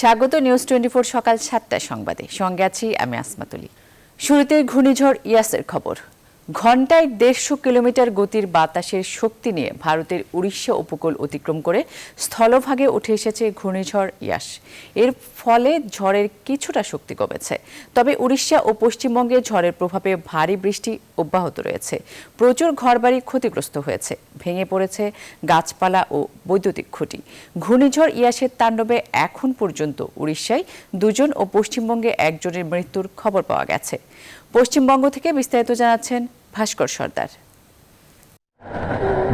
স্বাগত নিউজ 24 সকাল 7টার সংবাদে। সঙ্গে আছি আমি আসমাতুলি। শুরুতে ঘূর্ণিঝড় ইয়াসের খবর। ঘন্টায় 150 কিলোমিটার গতির বাতাসের শক্তি নিয়ে ভারতের উড়িষ্যা উপকূল অতিক্রম করে স্থলভাগে উঠে এসেছে ঘূর্ণিঝড় ইয়াস। এর ফলে ঝড়ের কিছুটা শক্তি কমেছে, তবে উড়িষ্যা ও পশ্চিমবঙ্গে ঝড়ের প্রভাবে ভারী বৃষ্টি অব্যাহত রয়েছে। প্রচুর ঘরবাড়ি ক্ষতিগ্রস্ত হয়েছে, ভেঙে পড়েছে গাছপালা ও বৈদ্যুতিক খুঁটি। ঘূর্ণিঝড় ইয়াসের তাণ্ডবে এখন পর্যন্ত উড়িষ্যায় 2 জন ও পশ্চিমবঙ্গে 1 জনের মৃত্যুর খবর পাওয়া গেছে। পশ্চিমবঙ্গ থেকে বিস্তারিত জানাচ্ছেন ভাস্কর সর্দার।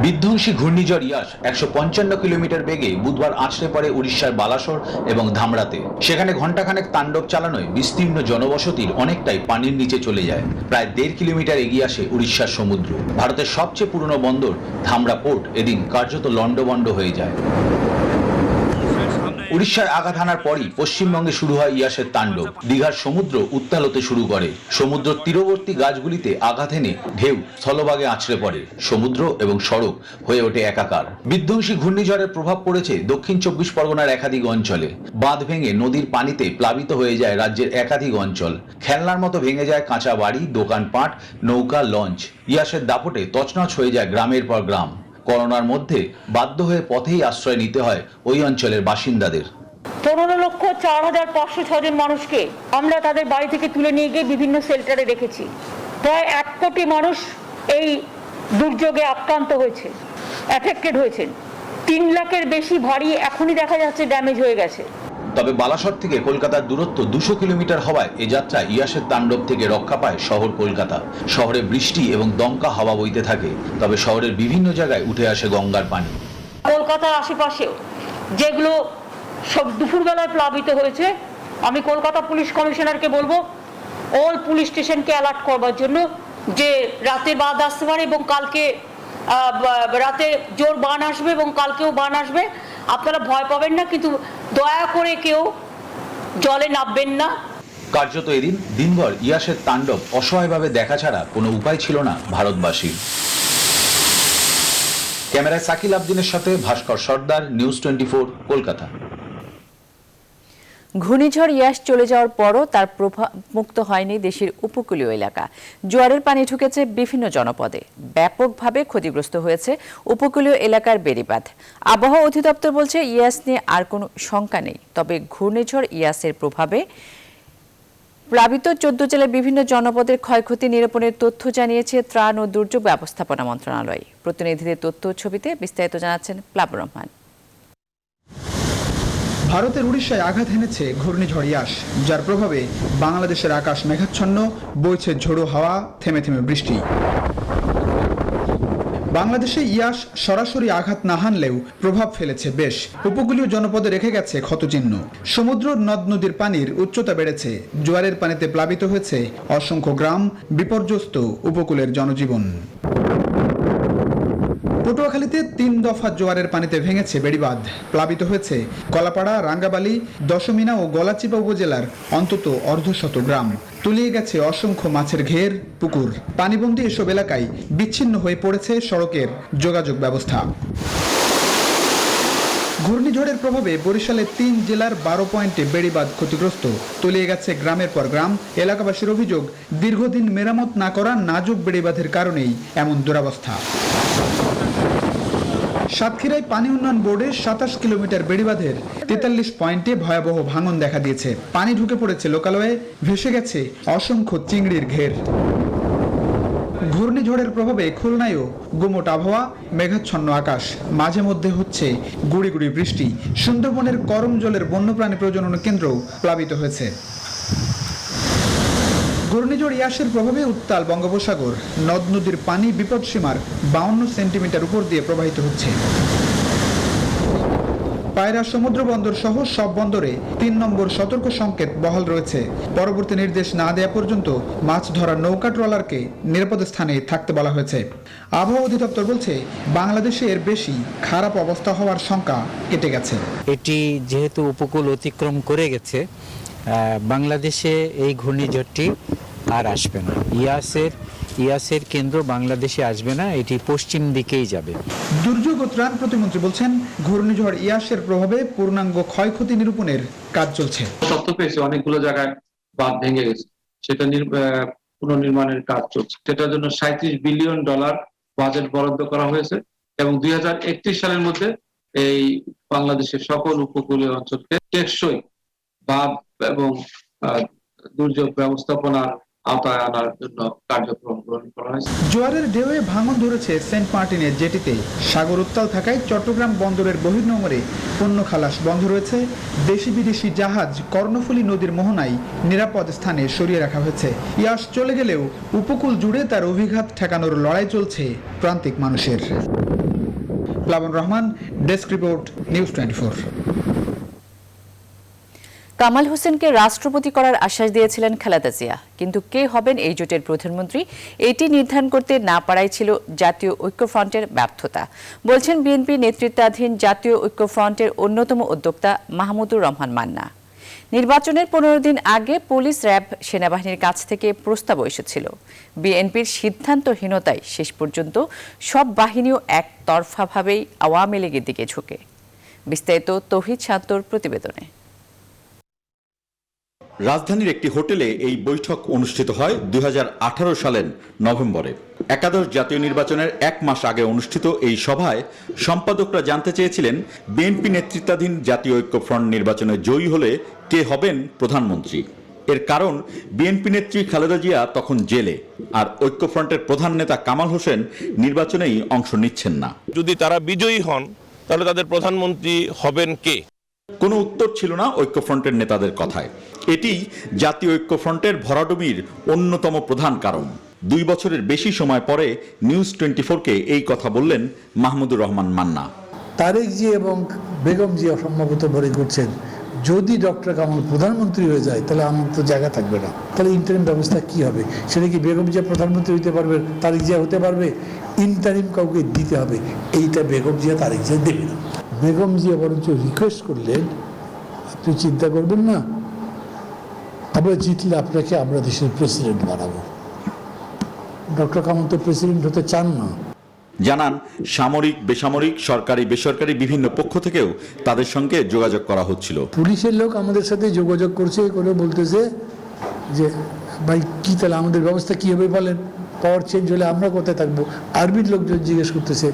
বিধ্বংসী ঘূর্ণিঝড় ইয়াস 155 কিলোমিটার বেগে বুধবার আছড়ে পড়ে উড়িষ্যার বালাসোর এবং ধামরাতে। সেখানে ঘণ্টাখানেক তাণ্ডব চালানোয় বিস্তীর্ণ জনবসতির অনেকটাই পানির নিচে চলে যায়। প্রায় 1.5 কিলোমিটার এগিয়ে আসে উড়িষ্যার সমুদ্র। ভারতের সবচেয়ে পুরনো বন্দর ধামরা পোর্ট এদিন কার্যত লণ্ডভণ্ড হয়ে যায়। উড়িষ্যায় আঘাত হানার পরই পশ্চিমবঙ্গে শুরু হয় ইয়াসের তাণ্ডব। দীঘার সমুদ্র উত্তাল হতে শুরু করে। সমুদ্র তীরবর্তী গাছগুলিতে আঘাত এনে ঢেউ স্থলভাগে আছড়ে পড়ে। সমুদ্র এবং সড়ক হয়ে ওঠে একাকার। বিধ্বংসী ঘূর্ণিঝড়ের প্রভাব পড়েছে দক্ষিণ 24 পরগনার একাধিক অঞ্চলে। বাঁধ ভেঙে নদীর পানিতে প্লাবিত হয়ে যায় রাজ্যের একাধিক অঞ্চল। খেলনার মতো ভেঙে যায় কাঁচা বাড়ি, দোকানপাট, নৌকা, লঞ্চ। ইয়াসের দাপটে তছনছ হয়ে যায় গ্রামের পর গ্রাম। করোনার মধ্যে বাধ্য হয়ে পথেই আশ্রয় নিতে হয় ওই অঞ্চলের বাসিন্দাদের। 15,04,506 জন মানুষকে আমরা তাদের বাড়ি থেকে তুলে নিয়ে গিয়ে বিভিন্ন শেল্টারে রেখেছি। প্রায় 1 কোটি মানুষ এই দুর্যোগে আক্রান্ত হয়েছে, এফেক্টেড হয়েছেন। 3 লাখের বেশি বাড়ি এখনই দেখা যাচ্ছে ড্যামেজ হয়ে গেছে। তবে বালাসর থেকে কলকাতার দূরত্ব 200 কিলোমিটার হওয়ায় এ যাত্রা ইয়াসের তাণ্ডব থেকে রক্ষা পায় শহর কলকাতা। শহরে বৃষ্টি এবং দমকা হাওয়া বইতে থাকে, তবে শহরের বিভিন্ন জায়গায় উঠে আসে গঙ্গার পানি। কলকাতার আশেপাশেও যেগুলো সব দুপুরবেলায় প্লাবিত হয়েছে, আমি কলকাতা পুলিশ কমিশনারকে বলবো অল পুলিশ স্টেশনকে অ্যালার্ট করবার জন্য যে রাতে বাদ আসতে পারে এবং কালকে রাতে জোর বান আসবে এবং কালকেও বান আসবে। আপনারা ভয় পাবেন না, কিন্তু দয়া করে কেউ জলে নামবেন না। কার্যত এদিন দিনভর ইয়াসের তাণ্ডব অসহায়ভাবে দেখা ছাড়া কোনো উপায় ছিল না ভারতবাসীর। ক্যামেরায় সাকিল আবদিনের সাথে ভাস্কর সর্দার, নিউজ 24, কলকাতা। ঘূর্ণিঝড় ইয়াস চলে যাওয়ার পরও তার প্রভাব মুক্ত হয়নি দেশের উপকূলীয় এলাকা। জোয়ারের পানি ঢুকেছে বিভিন্ন জনপদে। ব্যাপকভাবে ক্ষতিগ্রস্ত হয়েছে উপকূলীয় এলাকার বেড়িবাঁধ। আবহাওয়া অধিদপ্তর বলছে ইয়াস নিয়ে আর কোনো শঙ্কা নেই, তবে ঘূর্ণিঝড় ইয়াসের প্রভাবে প্লাবিত 14 জেলার বিভিন্ন জনপদের ক্ষয়ক্ষতি নিরূপণের তথ্য জানিয়েছে ত্রাণ ও দুর্যোগ ব্যবস্থাপনা মন্ত্রণালয়। প্রতিনিধিদের তথ্য ছবিতে বিস্তারিত জানাচ্ছেন প্লাবন রহমান। ভারতের উড়িষ্যায় আঘাত হেনেছে ঘূর্ণিঝড় ইয়াস, যার প্রভাবে বাংলাদেশের আকাশ মেঘাচ্ছন্ন, বইছে ঝোড়ো হাওয়া, থেমে থেমে বৃষ্টি। বাংলাদেশে ইয়াস সরাসরি আঘাত না হানলেও প্রভাব ফেলেছে বেশ। উপকূলীয় জনপদে রেখে গেছে ক্ষতচিহ্ন। সমুদ্র নদ নদীর পানির উচ্চতা বেড়েছে, জোয়ারের পানিতে প্লাবিত হয়েছে অসংখ্য গ্রাম, বিপর্যস্ত উপকূলের জনজীবন। পটুয়াখালীতে 3 দফা জোয়ারের পানিতে ভেঙেছে বেড়িবাঁধ। প্লাবিত হয়েছে কলাপাড়া, রাঙ্গাবালি, দশমিনা ও গলাচিপা উপজেলার অন্তত অর্ধশত গ্রাম। তলিয়ে গেছে অসংখ্য মাছের ঘের, পুকুর। পানিবন্দী এসব এলাকায় বিচ্ছিন্ন হয়ে পড়েছে সড়কের যোগাযোগ ব্যবস্থা। ঘূর্ণিঝড়ের প্রভাবে বরিশালের 3 জেলার 12 পয়েন্টে বেড়িবাঁধ ক্ষতিগ্রস্ত। তলিয়ে গেছে গ্রামের পর গ্রাম। এলাকাবাসীর অভিযোগ, দীর্ঘদিন মেরামত না করা নাজুক বেড়িবাঁধের কারণেই এমন দুরবস্থা। সাতক্ষীরায় পানি উন্নয়ন বোর্ডের 27 কিলোমিটার বেড়িবাঁধের 43 পয়েন্টে ভয়াবহ ভাঙন দেখা দিয়েছে। পানি ঢুকে পড়েছে লোকালয়ে, ভেসে গেছে অসংখ্য চিংড়ির ঘের। ঘূর্ণিঝড়ের প্রভাবে খুলনায়ও গুমোট আবহাওয়া, মেঘাচ্ছন্ন আকাশ, মাঝে মধ্যে হচ্ছে গুড়ি গুড়ি বৃষ্টি। সুন্দরবনের করমজলের বন্যপ্রাণী প্রজনন কেন্দ্রও প্লাবিত হয়েছে। ঘূর্ণিঝড় ইয়াসের প্রভাবে উত্তাল বঙ্গোপসাগর। নদ নদীর পানি বিপদসীমার 52 সেন্টিমিটার উপর দিয়ে প্রবাহিত হচ্ছে। পায়রা সমুদ্র বন্দর সহ সব বন্দরে 3 নম্বর সতর্ক সংকেত বহাল রয়েছে। পরবর্তী নির্দেশ না দেওয়া পর্যন্ত মাছ ধরার নৌকা ট্রলারকে নিরাপদ স্থানে থাকতে বলা হয়েছে। আবহাওয়া অধিদপ্তর বলছে বাংলাদেশে এর বেশি খারাপ অবস্থা হওয়ার শঙ্কা কেটে গেছে। এটি যেহেতু উপকূল অতিক্রম করে গেছে, বাংলাদেশে এই ঘূর্ণিঝড়টি আর আসবে না। ইয়াসের ইয়াসের কেন্দ্র বাংলাদেশে আসবে না, এটি পশ্চিম দিকেই যাবে। দুর্যোগ ও ত্রাণ প্রতিমন্ত্রী বলছেন, ঘূর্ণিঝড় ইয়াসের প্রভাবে পূর্ণাঙ্গ ক্ষয়ক্ষতি নিরূপণের কাজ চলছে। তথ্য পেয়েছে অনেকগুলো জায়গায় বাঁধ ভেঙে গেছে, সেটা পুনর্নির্মাণের কাজ চলছে। সেটার জন্য $37 বিলিয়ন বাজেট বরাদ্দ করা হয়েছে এবং 2031 সালের মধ্যে এই বাংলাদেশের সকল উপকূলীয় অঞ্চলকে টেকসই বাঁধ এবং দুর্যোগ ব্যবস্থাপনার আওতায় আনার জন্য কার্যক্রম গ্রহণ করা হয়েছে। জোয়ারের ঢেউয়ে ভাঙন ধরেছে সেন্ট মার্টিনের জেটিতে। সাগর উত্তাল থাকায় চট্টগ্রাম বন্দরের বহির্নোঙরে পণ্য খালাস বন্ধ রয়েছে। দেশি বিদেশি জাহাজ কর্ণফুলী নদীর মোহনায় নিরাপদ স্থানে সরিয়ে রাখা হয়েছে। ইয়াস চলে গেলেও উপকূল জুড়ে তার অভিঘাত ঠেকানোর লড়াই চলছে প্রান্তিক মানুষের। প্লাবন Rahman, desk report, news 24। Kamal হোসেনকে রাষ্ট্রপতি করার আশ্বাস দিয়েছিলেন খালেদা জিয়া, কিন্তু কে হবেন এই জোটের প্রধানমন্ত্রী এটি নির্ধারণ করতে না পারাই ছিল জাতীয় ঐক্যফ্রন্টের ব্যর্থতা, বলছেন বিএনপি নেতৃত্বাধীন জাতীয় ঐক্যফ্রন্টের অন্যতম উদ্যোক্তা মাহমুদুর রহমান মান্না। নির্বাচনের 15 দিন আগে পুলিশ, র্যাব, সেনাবাহিনীর কাছ থেকে প্রস্তাব এসেছিল। বিএনপির সিদ্ধান্তহীনতায় শেষ পর্যন্ত সব বাহিনীও একতরফাভাবেই আওয়ামী লীগের দিকে ঝুঁকে। বিস্তারিত তৌহিদ শান্তর প্রতিবেদনে। রাজধানীর একটি হোটেলে এই বৈঠক অনুষ্ঠিত হয় 2018 সালের নভেম্বরে। একাদশ জাতীয় নির্বাচনের 1 মাস আগে অনুষ্ঠিত এই সভায় সম্পাদকরা জানতে চেয়েছিলেন, বিএনপি নেতৃত্বাধীন জাতীয় ঐক্যফ্রন্ট নির্বাচনে জয়ী হলে কে হবেন প্রধানমন্ত্রী। এর কারণ, বিএনপি নেত্রী খালেদা জিয়া তখন জেলে, আর ঐক্যফ্রন্টের প্রধান নেতা কামাল হোসেন নির্বাচনেই অংশ নিচ্ছেন না। যদি তারা বিজয়ী হন তাহলে তাদের প্রধানমন্ত্রী হবেন কে? কোনো উত্তর ছিল না ঐক্যফ্রন্টের নেতাদের কথায়। এটি জাতীয় ঐক্যফ্রন্টের ভরাডুবির অন্যতম প্রধান কারণ। 2 বছরের বেশি সময় পরে নিউজ 24-কে এই কথা বললেন মাহমুদুর রহমান মান্না। তারেক জি এবং বেগম জি সম্ভবত মনে করছেন, যদি ডক্টর কামাল প্রধানমন্ত্রী হয়ে যায় তাহলে আমার তো জায়গা থাকবে না, তাহলে ইন্টারিম ব্যবস্থা কি হবে? সেটা কি বেগম জিয়া প্রধানমন্ত্রী হতে পারবে, তারেক জিয়া হতে পারবে? ইন্টারিম কাউকে দিতে হবে, এইটা বেগম জিয়া তারেক জিয়া দেবে না। বেগম জিয়া বরঞ্চ রিকোয়েস্ট করলেন, আপনি চিন্তা করবেন না, আমরা জিতলে আপনাকে আমরা দেশের প্রেসিডেন্ট বানাবো। ডক্টর কামাল তো প্রেসিডেন্ট হতে চান না। জানান, সামরিক, বেসামরিক, সরকারি, বেসরকারি বিভিন্ন পক্ষ থেকেও তাদের সঙ্গে যোগাযোগ করা হচ্ছিল। পুলিশের লোক আমাদের সাথে যোগাযোগ করছে, করে বলতেছে যে ভাই কি তাহলে আমাদের ব্যবস্থা কি হবে বলেন, পাওয়ার চেঞ্জ হলে আমরা কোথায় থাকবো? আর্মির লোকজন জিজ্ঞেস করতেছে,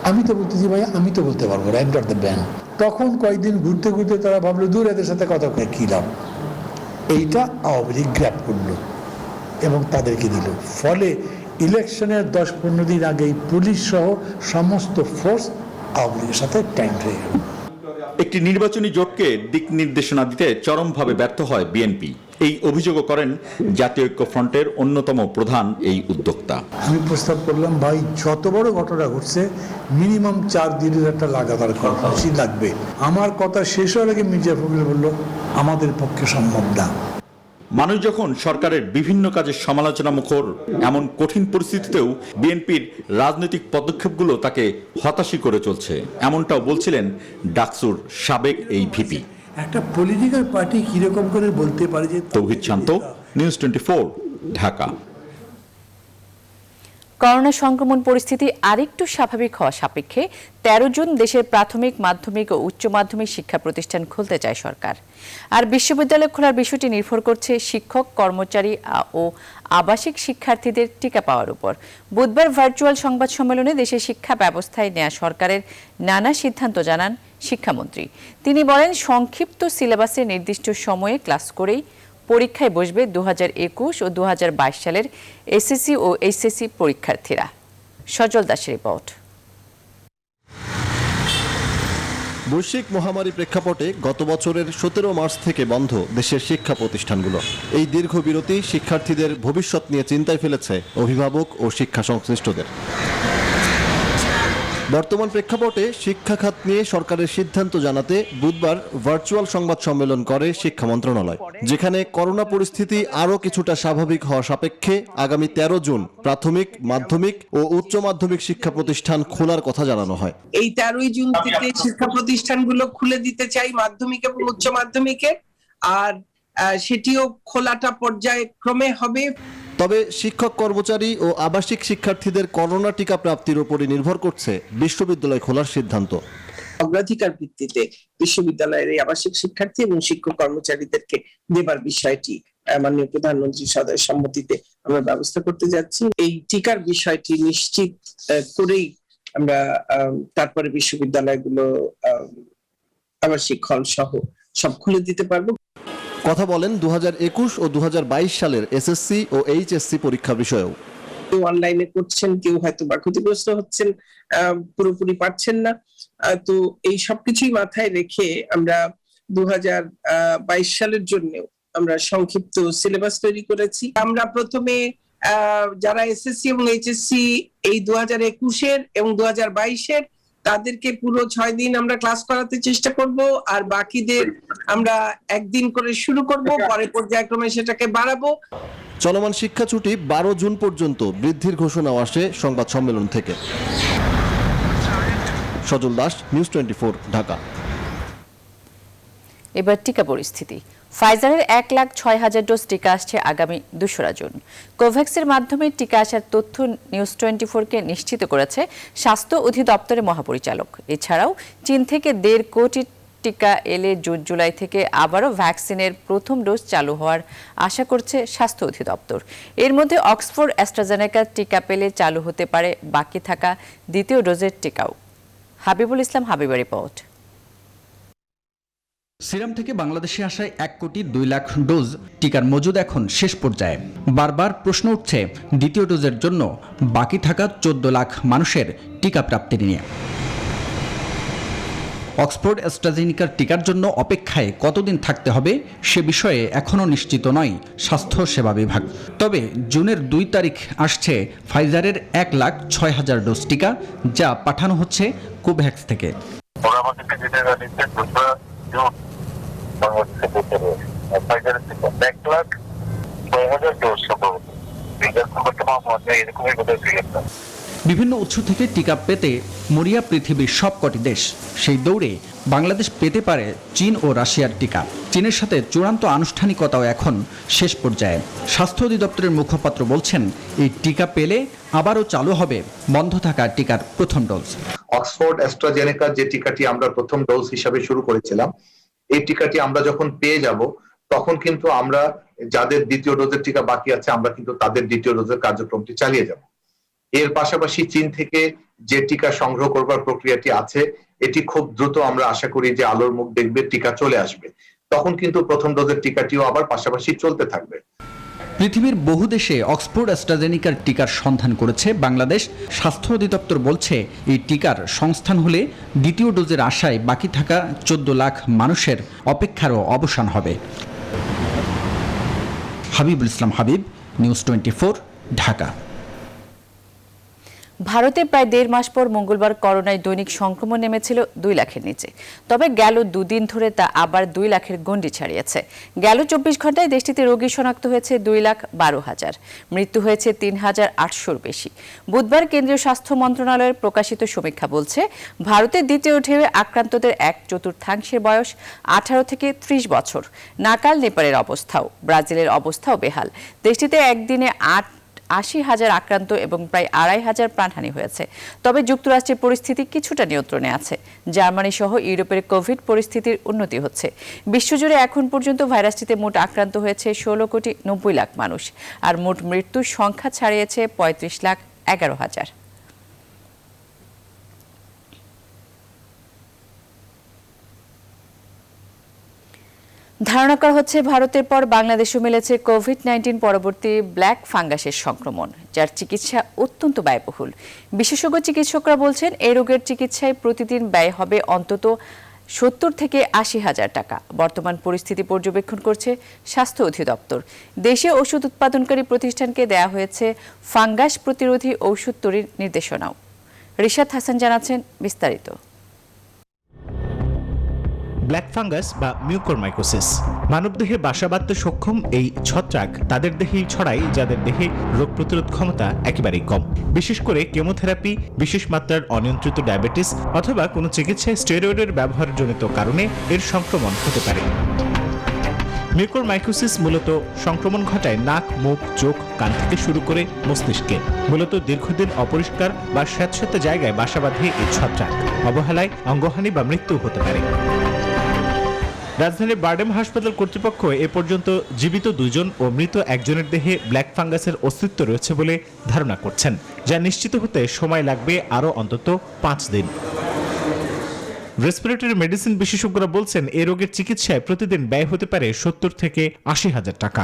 আমি তো বলতেছি ভাই আমি তো বলতে পারবো না, I am not the ban. তখন কয়েকদিন ঘুরতে ঘুরতে তারা ভাবলো দূর এদের সাথে কথা কয়ে কী লাভ। এইটা আওয়ামী লীগ গ্র্যাব করলো এবং তাদেরকে দিল। ফলে ইলেকশনের 10-15 দিন আগেই পুলিশ সহ সমস্ত ফোর্স আওয়ামী লীগের সাথে ট্যাঙ্ক হয়ে গেল। একটি নির্বাচনী জোটকে দিক নির্দেশনা দিতে চরমভাবে ব্যর্থ হয় বিএনপি। এই অভিযোগও করেন জাতীয় ঐক্যফ্রন্টের অন্যতম প্রধান এই উদ্যোক্তা। আমি প্রস্তাব করলাম, ভাই যত বড় ঘটনা ঘটছে মিনিমাম 4 দিনের একটা লাগাতার কর্মসূচি লাগবে। আমার কথা শেষ হওয়ার আগে মির্জা ফখরুল বলল, আমাদের পক্ষে সম্ভব না। মানুষ যখন সরকারের বিভিন্ন কাজের সমালোচনা মুখর, এমন কঠিন পরিস্থিতিতেও বিএনপির রাজনৈতিক পদক্ষেপগুলো তাকে হতাশই করে চলছে, এমনটাও বলছিলেন ডাকসুর সাবেক এই ভিপি। একটা পলিটিক্যাল পার্টি কিরকম করে বলতে পারে যে। তৌহিদ শান্ত, নিউজ 24, ঢাকা। করোনা সংক্রমণ পরিস্থিতি আরেকটু স্বাভাবিক হওয়া সাপেক্ষে 13 জুন দেশের প্রাথমিক, মাধ্যমিক ও উচ্চ মাধ্যমিক শিক্ষা প্রতিষ্ঠান খুলতে চায় সরকার। আর বিশ্ববিদ্যালয় খোলার বিষয়টি নির্ভর করছে শিক্ষক, কর্মচারী ও আবাসিক শিক্ষার্থীদের টিকা পাওয়ার উপর। বুধবার ভার্চুয়াল সংবাদ সম্মেলনে দেশের শিক্ষা ব্যবস্থায় নেওয়া সরকারের নানা সিদ্ধান্ত জানান শিক্ষামন্ত্রী। তিনি বলেন, সংক্ষিপ্ত সিলেবাসে নির্দিষ্ট সময়ে ক্লাস করেই পরীক্ষায় বসবে 2021 ও 2022 সালের এসএসসি ও এইচএসসি পরীক্ষার্থীরা। সজল দাসের রিপোর্ট। বৈশ্বিক মহামারী প্রেক্ষাপটে গত বছরের 17 মার্চ থেকে বন্ধ দেশের শিক্ষা প্রতিষ্ঠানগুলো। এই দীর্ঘ বিরতি শিক্ষার্থীদের ভবিষ্যৎ নিয়ে চিন্তায় ফেলেছে অভিভাবক ও শিক্ষা সংশ্লিষ্টদের। বর্তমান প্রেক্ষাপটে শিক্ষা খাত নিয়ে সরকারের সিদ্ধান্ত জানাতে বুধবার ভার্চুয়াল সংবাদ সম্মেলন করে শিক্ষা মন্ত্রণালয়, যেখানে করোনা পরিস্থিতি আরও কিছুটা স্বাভাবিক হওয়া সাপেক্ষে আগামী 13 জুন প্রাথমিক, মাধ্যমিক ও উচ্চ মাধ্যমিক শিক্ষা প্রতিষ্ঠান খোলার কথা জানানো হয়। এই 13 জুন থেকে শিক্ষা প্রতিষ্ঠানগুলো খুলে দিতে চাই মাধ্যমিক এবং উচ্চ মাধ্যমিকে, আর সেটিও খোলাটা পর্যায়ক্রমে হবে। তবে শিক্ষক কর্মচারী ও আবাসিক শিক্ষার্থীদের করোনা টিকা প্রাপ্তির উপরই নির্ভর করছে বিশ্ববিদ্যালয় খোলার সিদ্ধান্ত। অগ্রাধিকার ভিত্তিতে বিশ্ববিদ্যালয়ের এই আবাসিক শিক্ষার্থী এবং শিক্ষক কর্মচারীদেরকে দেবার বিষয়টি মাননীয় প্রধানমন্ত্রীর সদয় সম্মতিতে আমরা ব্যবস্থা করতে যাচ্ছি। এই টিকার বিষয়টি নিশ্চিত করেই আমরা তারপরে বিশ্ববিদ্যালয়গুলো আবাসিক হল সহ সব খুলে দিতে পারবো। কথা বলেন 2021 ও 2022 সালের এসএসসি ও এইচএসসি পরীক্ষা বিষয়েও। কেউ অনলাইনে করছেন, কেউ হয়তো বা ক্ষতিগ্রস্ত হচ্ছেন, পুরোপুরি পারছেন না। তো এই সবকিছুই মাথায় রেখে আমরা 2022 সালের জন্য আমরা সংক্ষিপ্ত সিলেবাস তৈরি করেছি। আমরা প্রথমে যারা এসএসসি এবং এইচএসসি এই 2021-এর এবং 2022-এর তাদেরকে পুরো 6 দিন আমরা ক্লাস করাতে চেষ্টা করব, আর বাকিদের আমরা একদিন করে শুরু করব, পরে পর্যায়ক্রমে সেটাকে বাড়াবো। চলমান শিক্ষা ছুটি 12 জুন পর্যন্ত বৃদ্ধির ঘোষণাও আসে সংবাদ সম্মেলন থেকে। সজল দাস, নিউজ 24, ঢাকা। এবার টিকা পরিস্থিতি। ফাইজারের 1,06,000 ডোজ টিকা আসছে আগামী 2রা জুন। কোভ্যাক্সের মাধ্যমে টিকা আসার তথ্য নিউজ 24-কে নিশ্চিত করেছে স্বাস্থ্য অধিদপ্তরের মহাপরিচালক। এছাড়াও চীন থেকে 1.5 কোটি টিকা এলে জুন জুলাই থেকে আবারও ভ্যাকসিনের প্রথম ডোজ চালু হওয়ার আশা করছে স্বাস্থ্য অধিদপ্তর। এর মধ্যে অক্সফোর্ড অ্যাস্ট্রাজেনেকা টিকা পেলে চালু হতে পারে বাকি থাকা দ্বিতীয় ডোজের টিকাও। হাবিবুল ইসলাম, হাবিবের রিপোর্ট। সিরাম থেকে বাংলাদেশে আসায় 1,02,00,000 ডোজ টিকার মজুদ এখন শেষ পর্যায়ে। বারবার প্রশ্ন উঠছে দ্বিতীয় ডোজের জন্য বাকি থাকা 14 লাখ মানুষের টিকা প্রাপ্তি নিয়ে। অক্সফোর্ড অ্যাস্ট্রাজেনিকার টিকার জন্য অপেক্ষায় কতদিন থাকতে হবে সে বিষয়ে এখনও নিশ্চিত নয় স্বাস্থ্য সেবা বিভাগ। তবে জুনের 2 তারিখ আসছে ফাইজারের 1,06,000 ডোজ টিকা, যা পাঠানো হচ্ছে কোভ্যাক্স থেকে। বিভিন্ন উৎস থেকে টিকা পেতে মরিয়া পৃথিবীর সবকটি দেশ। সেই দৌড়ে বাংলাদেশ পেতে পারে চীন ও রাশিয়ার টিকা। চীনের সাথে চূড়ান্ত আনুষ্ঠানিকতাও এখন শেষ পর্যায়ে। স্বাস্থ্য অধিদপ্তরের মুখপাত্র বলছেন, এই টিকা পেলে আবারও চালু হবে বন্ধ থাকা টিকার প্রথম ডোজ। অক্সফোর্ড অ্যাস্ট্রাজেনেকার যে টিকাটি আমরা প্রথম ডোজ হিসাবে শুরু করেছিলাম, এই টিকাটি আমরা যখন পেয়ে যাব তখন কিন্তু আমরা যাদের দ্বিতীয় ডোজের টিকা বাকি আছে আমরা কিন্তু তাদের দ্বিতীয় ডোজের কার্যক্রমটি চালিয়ে যাব। এর পাশাপাশি চীন থেকে যে টিকা সংগ্রহ করবার প্রক্রিয়াটি আছে এটি খুব দ্রুত আমরা আশা করি যে আলোর মুখ দেখবে, টিকা চলে আসবে। তখন কিন্তু প্রথম ডোজের টিকাটিও আবার পাশাপাশি চলতে থাকবে। পৃথিবীর বহু দেশে অক্সফোর্ড অ্যাস্ট্রাজেনিকার টিকার সন্ধান করেছে বাংলাদেশ। স্বাস্থ্য অধিদপ্তর বলছে, এই টিকার সংস্থান হলে দ্বিতীয় ডোজের আশায় বাকি থাকা 14 লাখ মানুষের অপেক্ষারও অবসান হবে। হাবিবুল ইসলাম, হাবিব, নিউজ 24, ঢাকা। ভারতে প্রায় 1.5 মাস পর মঙ্গলবার করোনায় দৈনিক সংক্রমণ নেমেছিল 2 লাখের নিচে। তবে গেল 2 দিন ধরে তা আবার 2 লাখের গণ্ডি ছাড়িয়েছে। গেল 24 ঘন্টায় দেশটিতে রোগী শনাক্ত হয়েছে 2,12,000, মৃত্যু হয়েছে 3,800-র বেশি। বুধবার কেন্দ্রীয় স্বাস্থ্য মন্ত্রণালয়ের প্রকাশিত সমীক্ষা বলছে, ভারতের দ্বিতীয় ঢেউয়ে আক্রান্তদের 1/4 বয়স 18 থেকে 30 বছর। নাকাল নেপালের অবস্থাও, ব্রাজিলের অবস্থাও বেহাল। দেশটিতে একদিনে 80,000 আক্রান্ত এবং প্রায় 2,500 প্রাণহানি হয়েছে। তবে যুক্তরাষ্ট্রের পরিস্থিতি কিছুটা নিয়ন্ত্রণে আছে। জার্মানি সহ ইউরোপের কোভিড পরিস্থিতির উন্নতি হচ্ছে। বিশ্বজুড়ে এখন পর্যন্ত ভাইরাসটিতে মোট আক্রান্ত হয়েছে 16,90,00,000 মানুষ, আর মোট মৃত্যুর সংখ্যা ছাড়িয়েছে 35,11,000। ধারণা করা হচ্ছে ভারতের পর বাংলাদেশও মিলেছে কোভিড-19 পরবর্তী ব্ল্যাক ফাঙ্গাসের সংক্রমণ, যার চিকিৎসা অত্যন্ত ব্যয়বহুল। বিশেষজ্ঞ চিকিৎসকরা বলছেন, এই রোগের চিকিৎসায় প্রতিদিন ব্যয় হবে অন্তত 70 থেকে 80,000 টাকা। বর্তমান পরিস্থিতি পর্যবেক্ষণ করছে স্বাস্থ্য অধিদপ্তর। দেশীয় ওষুধ উৎপাদনকারী প্রতিষ্ঠানকে দেয়া হয়েছে ফাঙ্গাস প্রতিরোধী ঔষধ তৈরির নির্দেশনাও। রিশাদ হাসান জানাচ্ছেন বিস্তারিত। ব্ল্যাক ফাঙ্গাস বা মিউকরমাইকোসিস মানবদেহে বাসা বাঁধতে সক্ষম এই ছত্রাক তাদের দেহেই ছড়ায় যাদের দেহে রোগ প্রতিরোধ ক্ষমতা একেবারেই কম। বিশেষ করে কেমোথেরাপি, বিশেষ মাত্রার অনিয়ন্ত্রিত ডায়াবেটিস অথবা কোনো চিকিৎসায় স্টেরয়েডের ব্যবহারজনিত কারণে এর সংক্রমণ হতে পারে। মিউকোরমাইকোসিস মূলত সংক্রমণ ঘটায় নাক, মুখ, চোখ, কান থেকে শুরু করে মস্তিষ্কে। মূলত দীর্ঘদিন অপরিষ্কার বা স্যাঁতস্যাঁতে জায়গায় বাসা বাঁধে এই ছত্রাক। অবহেলায় অঙ্গহানি বা মৃত্যু হতে পারে। রাজধানীর বারডেম হাসপাতাল কর্তৃপক্ষ এ পর্যন্ত জীবিত 2 জন ও মৃত 1 জনের দেহে ব্ল্যাক ফাঙ্গাসের অস্তিত্ব রয়েছে বলে ধারণা করছেন, যা নিশ্চিত হতে সময় লাগবে আরও অন্তত 5 দিন। রেসপিরেটরি মেডিসিন বিশেষজ্ঞরা বলছেন এই রোগের চিকিৎসায় প্রতিদিন ব্যয় হতে পারে 70 থেকে 80 হাজার টাকা।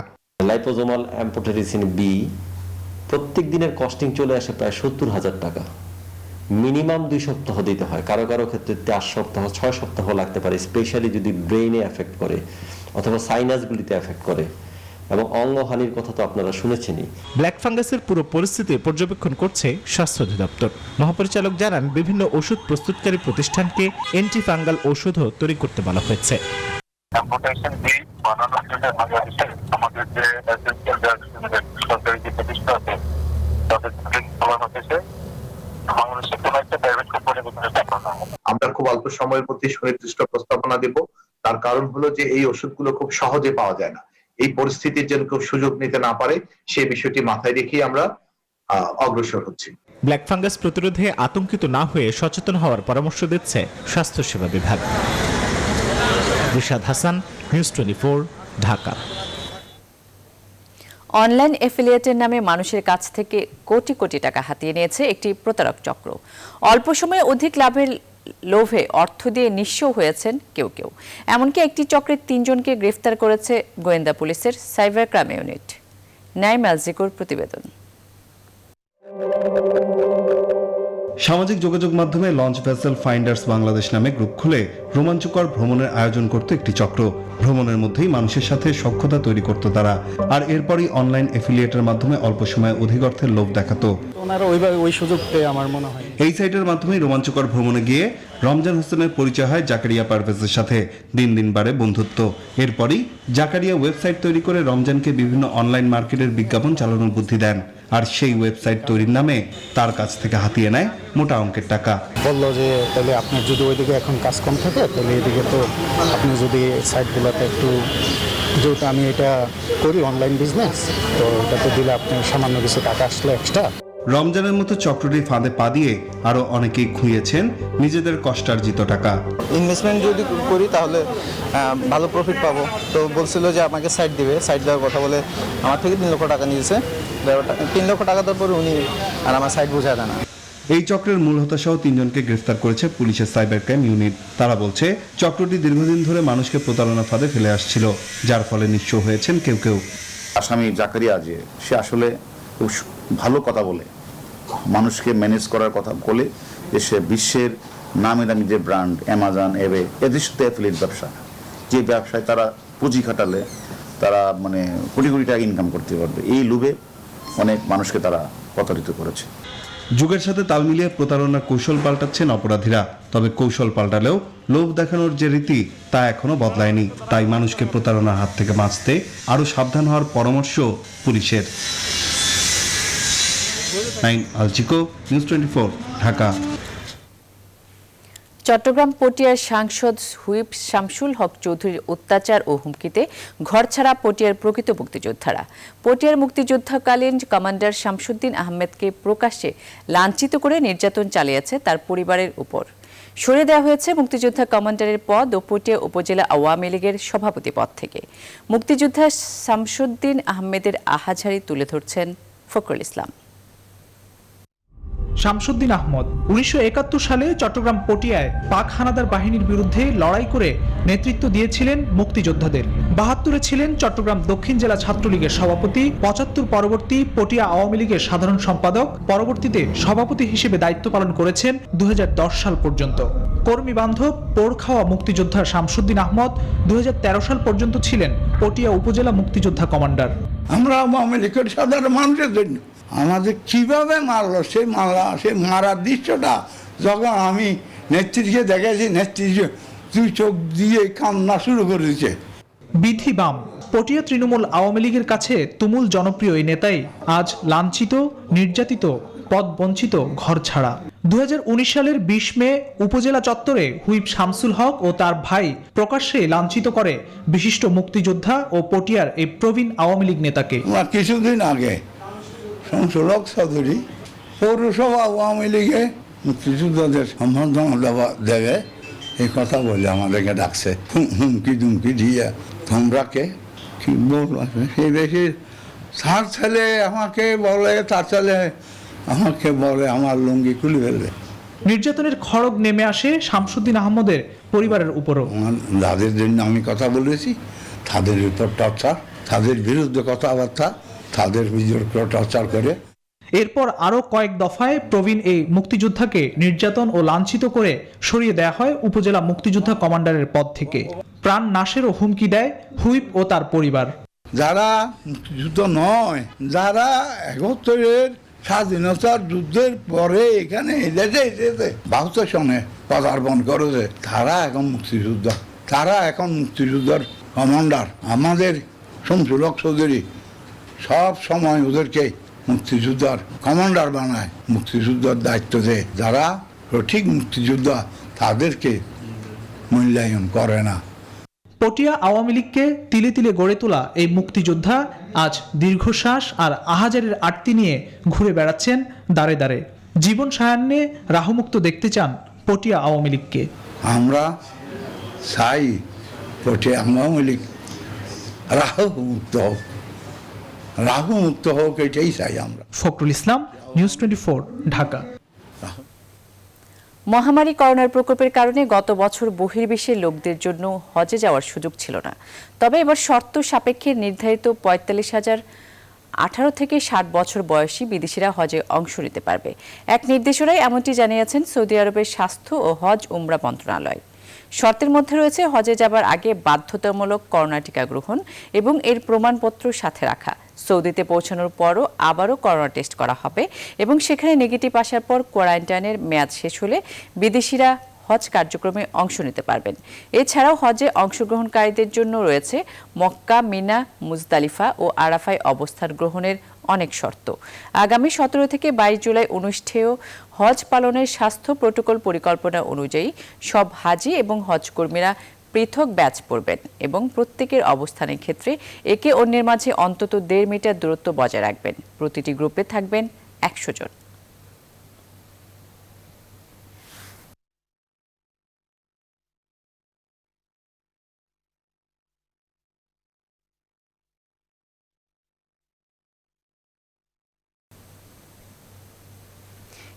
লাইপোজোমাল অ্যাম্পোটেরিসিন বি প্রত্যেক দিনের কস্টিং চলে আসে প্রায় 70,000 টাকা। মিনিমাম 2 সপ্তাহ দিতে হয়, কারো কারো ক্ষেত্রে 4 সপ্তাহ 6 সপ্তাহ লাগতে পারে, স্পেশালি যদি ব্রেইনে এফেক্ট করে অথবা সাইনাসগুলিতে এফেক্ট করে। এবং অঙ্গহানির কথা তো আপনারা শুনেছেনই। ব্ল্যাক ফাঙ্গাসের পুরো পরিস্থিতি পর্যবেক্ষণ করছে স্বাস্থ্য অধিদপ্তর। মহাপরিচালক জানান, বিভিন্ন ওষুধ প্রস্তুতকারী প্রতিষ্ঠানকে অ্যান্টি ফাঙ্গাল ঔষধও তৈরি করতে বলা হয়েছে। আমাদের যে সরকারি যে প্রতিষ্ঠান আছে তাদের বলা হচ্ছে আমরা খুব অল্প সময়ের মধ্যে সুনির্দিষ্ট প্রস্তাবনা দেব। তার কারণ হলো যে এই ওষুধগুলো খুব সহজে পাওয়া যায় না। এই পরিস্থিতির যেন কেউ সুযোগ নিতে না পারে সেই বিষয়টি মাথায় রেখেই আমরা অগ্রসর হচ্ছি। ব্ল্যাক ফাঙ্গাস প্রতিরোধে আতঙ্কিত না হয়ে সচেতন হওয়ার পরামর্শ দিচ্ছে স্বাস্থ্যসেবা বিভাগ। রিশাদ হাসান, নিউজ 24, ঢাকা। অনলাইন এফিলিয়েটের নামে মানুষের কাছ থেকে কোটি কোটি টাকা হাতিয়ে নিয়েছে একটি প্রতারক চক্র। অল্প সময়ে অধিক লাভের লোভে অর্থ দিয়ে নিঃস্ব হয়েছেন কেউ কেউ। এমনকি একটি চক্রের 3 জনকে গ্রেফতার করেছে গোয়েন্দা পুলিশের সাইবার ক্রাইম ইউনিট। নাইম আলজিকুর প্রতিবেদন। সামাজিক যোগাযোগ মাধ্যমে লঞ্চ ভেসেল ফাইন্ডার্স বাংলাদেশ নামে গ্রুপ খুলে রোমাঞ্চকর ভ্রমণের আয়োজন করত একটি চক্র। ভ্রমণের মধ্যেই মানুষের সাথে সখ্যতা তৈরি করত তারা, আর এরপরই অনলাইন এফিলিয়েটের মাধ্যমে অল্প সময়ে অধিক অর্থের লোভ দেখাতো। ওই সুযোগ পেয়ে আমার মনে হয় এই সাইটের মাধ্যমে রোমাঞ্চকর ভ্রমণে গিয়ে রমজান হোসেনের পরিচয় হয় জাকারিয়া পারভেজের সাথে। দিন দিন বাড়ে বন্ধুত্ব। এরপরই জাকারিয়া ওয়েবসাইট তৈরি করে রমজানকে বিভিন্ন অনলাইন মার্কেটের বিজ্ঞাপন চালানোর বুদ্ধি দেন, আর সেই ওয়েবসাইট তৈরির নামে তার কাছ থেকে হাতিয়ে নেয় মোটা অঙ্কের টাকা। বললো যে তাহলে আপনার যদি ওইদিকে এখন কাজ কম থাকে তাহলে এদিকে তো আপনি যদি সাইটগুলোতে একটু, যেহেতু আমি এটা করি অনলাইন বিজনেস, তো এটাতে দিলে আপনার সামান্য কিছু টাকা আসলে এক্সট্রা। রমজানের মতো চক্রটি ফাঁদে পা দিয়ে আরো অনেকেই খুইয়েছেন নিজেদের কষ্টার্জিত টাকা। ইনভেস্টমেন্ট যদি করি তাহলে ভালো প্রফিট পাবো, তো বলছিল যে আমাকে সাইট দিবে, সাইট দেওয়ার কথা বলে আমার থেকে 3 লক্ষ টাকা নিয়েছে। 3 লক্ষ টাকা দেওয়ার পরে উনি আর আমার সাইট বোঝায় দেয় না। এই চক্রের মূল হোতা সহ 3 জনকে গ্রেফতার করেছে পুলিশের সাইবার ক্রাইম ইউনিট। তারা বলছে চক্রটি দীর্ঘদিন ধরে মানুষকে প্রতারণা ফাঁদে ফেলে আসছিল, যার ফলে নিঃস্ব হয়েছেন কেউ কেউ। আসামি জাকারিয়া যে সে আসলে খুব ভালো কথা বলে মানুষকে ম্যানেজ করার কথা বলে যে সে বিশ্বের নামি দামি যে ব্র্যান্ড অ্যামাজন, এবে এদের সাথে অ্যাফিলিয়েট ব্যবসা, যে ব্যবসায় তারা পুঁজি খাটালে তারা মানে কোটি কোটি টাকা ইনকাম করতে পারবে, এই লোভে অনেক মানুষকে তারা প্রতারিত করেছে। যুগের সাথে তাল মিলিয়ে প্রতারণার কৌশল পাল্টাচ্ছেন অপরাধীরা। তবে কৌশল পাল্টালেও লোভ দেখানোর যে রীতি তা এখনো বদলায়নি। তাই মানুষকে প্রতারণার হাত থেকে বাঁচতে আরো সাবধান হওয়ার পরামর্শ পুলিশের। নাইম আলজিকো, নিউজ 24, ঢাকা। চট্টগ্রাম পটিয়ার সাংসদ হুইপ শামসুল হক চৌধুরীর অত্যাচার ও হুমকিতে ঘরছাড়া পটিয়ার প্রকৃত মুক্তিযোদ্ধারা। পটিয়ার মুক্তিযুদ্ধকালীন কমান্ডার শামসুদ্দিন আহমেদকে প্রকাশ্যে লাঞ্ছিত করে নির্যাতন চালিয়েছে তার পরিবারের উপর। সরিয়ে দেওয়া হয়েছে মুক্তিযোদ্ধা কমান্ডারের পদ ও পটিয়া উপজেলা আওয়ামী লীগের সভাপতি পদ থেকে। মুক্তিযোদ্ধা শামসুদ্দিন আহমেদের আহাজারি তুলে ধরছেন ফখরুল ইসলাম। শামসুদ্দিন আহমদ 1971 সালে চট্টগ্রাম পটিয়ায় পাক হানাদার বাহিনীর বিরুদ্ধে লড়াই করে নেতৃত্ব দিয়েছিলেন মুক্তিযোদ্ধাদের। 72-এ ছিলেন চট্টগ্রাম দক্ষিণ জেলা ছাত্রলীগের সভাপতি, 75 পরবর্তী পটিয়া আওয়ামী লীগের সাধারণ সম্পাদক, পরবর্তীতে সভাপতি হিসেবে দায়িত্ব পালন করেছেন 2010 সাল পর্যন্ত। কর্মী বান্ধব পোড় খাওয়া মুক্তিযোদ্ধা শামসুদ্দিন আহমদ 2013 সাল পর্যন্ত ছিলেন পটিয়া উপজেলা মুক্তিযোদ্ধা কমান্ডার। আমরা আওয়ামী লীগের সাধারণ মানুষের জন্য আমাদের কিভাবে মারলো, সেই মারার দৃশ্যটা যখন আমি নেতৃত্বকে দেখেছি, নেতৃত্ব 2 চোখ দিয়ে কান্না শুরু করেছে। বিধি বাম পটিয়া তৃণমূল আওয়ামী লীগের কাছে তুমুল জনপ্রিয় এই নেতাই আজ লাঞ্ছিত, নির্যাতিত পদ বঞ্চিত ঘর ছাড়া। 2019 সালের 20 মে উপজেলা চত্বরে হুইপ শামসুল হক ও তার ভাই প্রকাশ্যে লাঞ্ছিত করে বিশিষ্ট মুক্তিযোদ্ধা ও পটিয়ার এই প্রবীণ আওয়ামী লীগ নেতাকে। কিছুদিন আগে শামসুল হক চৌধুরী পৌরসভা আওয়ামী লীগে মুক্তিযোদ্ধাদের সম্বর্ধনা দেবে এই কথা বলে আমাদেরকে ডাকছে, হুমকি দুমকি দিয়ে তোমরা কে কি বলবো, সেই বেশি তার ছেলে আমাকে বলে, তার ছেলে আমাকে বলে আমার লুঙ্গি খুলে ফেলবে। নির্যাতনের খড়গ নেমে আসে শামসুদ্দিন আহমদের পরিবারের উপরও। যাদের জন্য আমি কথা বলেছি তাদের উপর টর্চার, তাদের বিরুদ্ধে কথাবার্তা, তাদের বিরুদ্ধে টর্চার করে। এরপর আরও কয়েক দফায় প্রবীণ এই মুক্তিযোদ্ধাকে নির্যাতন ও লাঞ্ছিত করে সরিয়ে দেয়া হয় উপজেলা মুক্তিযোদ্ধা কমান্ডারের পদ থেকে। প্রাণ নাশেরও হুমকি দেয় হুইপ ও তার পরিবার। যারা মুক্তিযুদ্ধ নয়, যারা 71-এর স্বাধীনতার যুদ্ধের পরে এখানে এসেছে 72 সনে পদার্পণ করেছে, তারা এখন মুক্তিযোদ্ধা, তারা এখন মুক্তিযুদ্ধের কমান্ডার। আমাদের শামসুল হক চৌধুরী সব সময় ওদেরকে মুক্তিযোদ্ধার কমান্ডার বানায়, মুক্তিযুদ্ধের দায়িত্ব দেয়। যারা সঠিক মুক্তিযোদ্ধা তাদেরকে মূল্যায়ন করে না। পটিয়া আওয়ামী লীগকে তিলে তিলে গড়ে তোলা এই মুক্তিযোদ্ধা আজ দীর্ঘশ্বাস আর আহাজারের আরতি নিয়ে ঘুরে বেড়াচ্ছেন দাঁড়ে দাঁড়ে। জীবন সায়ান্নে রাহুমুক্ত দেখতে চান পটিয়া আওয়ামী লীগকে। আমরা চাই পটিয়া আওয়ামী লীগ রাহুমুক্ত হোক, এটাই চাই আমরা। ফখরুল ইসলাম, নিউজ 24, ঢাকা। মহামারী করোনার প্রকোপের কারণে গত বছর বহির্বিশ্বের লোকদের জন্য হজে যাওয়ার সুযোগ ছিল না। তবে এবার শর্ত সাপেক্ষে নির্ধারিত 45,000 18 থেকে 60 বছর বয়সী বিদেশিরা হজে অংশ নিতে পারবে। এক নির্দেশনায় এমনটি জানিয়েছেন সৌদি আরবের স্বাস্থ্য ও হজ উমরা মন্ত্রণালয়। শর্তের মধ্যে রয়েছে হজে যাবার আগে বাধ্যতামূলক করোনা টিকা গ্রহণ এবং এর প্রমাণপত্র সাথে রাখা। সৌদিতে পৌঁছানোর পরও আবারও করোনা টেস্ট করা হবে এবং সেখানে নেগেটিভ আসার পর কোয়ারেন্টাইনের মেয়াদ শেষ হলে বিদেশিরা হজ কার্যক্রমে অংশ নিতে পারবেন। এছাড়াও হজে অংশগ্রহণকারীদের জন্য রয়েছে মক্কা, মিনা, মুজদালিফা ও আরাফায় অবস্থান গ্রহণের অনেক শর্ত। আগামী 17 থেকে 22 জুলাই অনুষ্ঠেয় হজ পালনের স্বাস্থ্য প্রটোকল পরিকল্পনা অনুযায়ী সব হাজি এবং হজ কর্মীরা পৃথক ব্যাচ পড়বেন এবং প্রত্যেকের অবস্থানের ক্ষেত্রে একে অন্যের মাঝে অন্তত 1.5 মিটার দূরত্ব বজায় রাখবেন। প্রতিটি গ্রুপে থাকবেন 100 জন।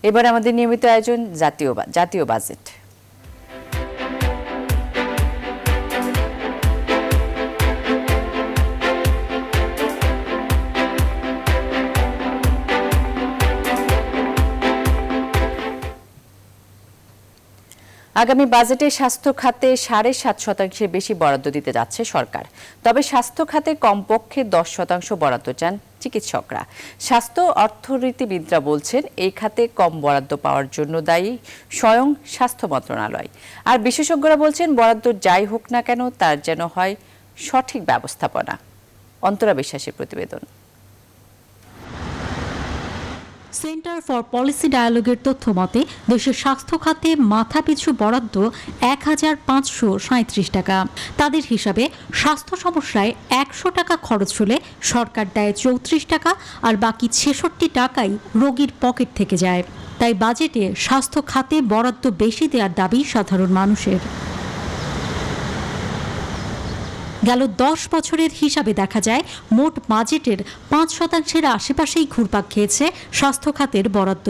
এবার আমাদের নিয়মিত আয়োজন জাতীয় বাজেট। আগামী বাজেটে স্বাস্থ্য খাতে 7.5% বেশি বরাদ্দ দিতে যাচ্ছে সরকার। তবে স্বাস্থ্য খাতে কমপক্ষে 10% বরাদ্দ চান চিকিৎসকরা। স্বাস্থ্য অর্থনীতিবিদরা বলছেন এই খাতে কম বরাদ্দ পাওয়ার জন্য দায়ী স্বয়ং স্বাস্থ্য মন্ত্রণালয়। আর বিশেষজ্ঞরা বলছেন বরাদ্দ যাই হোক না কেন তার যেন হয় সঠিক ব্যবস্থাপনা। অন্তরা বিশ্বাসের প্রতিবেদন। সেন্টার ফর পলিসি ডায়ালগের তথ্য মতে দেশের স্বাস্থ্য খাতে মাথাপিছু বরাদ্দ 1,537 টাকা। তাদের হিসাবে স্বাস্থ্য সমস্যায় 100 টাকা খরচ হলে সরকার দেয় 34 টাকা, আর বাকি 66 টাকাই রোগীর পকেট থেকে যায়। তাই বাজেটে স্বাস্থ্য খাতে বরাদ্দ বেশি দেওয়ার দাবি সাধারণ মানুষের। গেল 10 বছরের হিসাবে দেখা যায় মোট বাজেটের 5% আশেপাশেই ঘুরপাক খেয়েছে স্বাস্থ্য খাতের বরাদ্দ।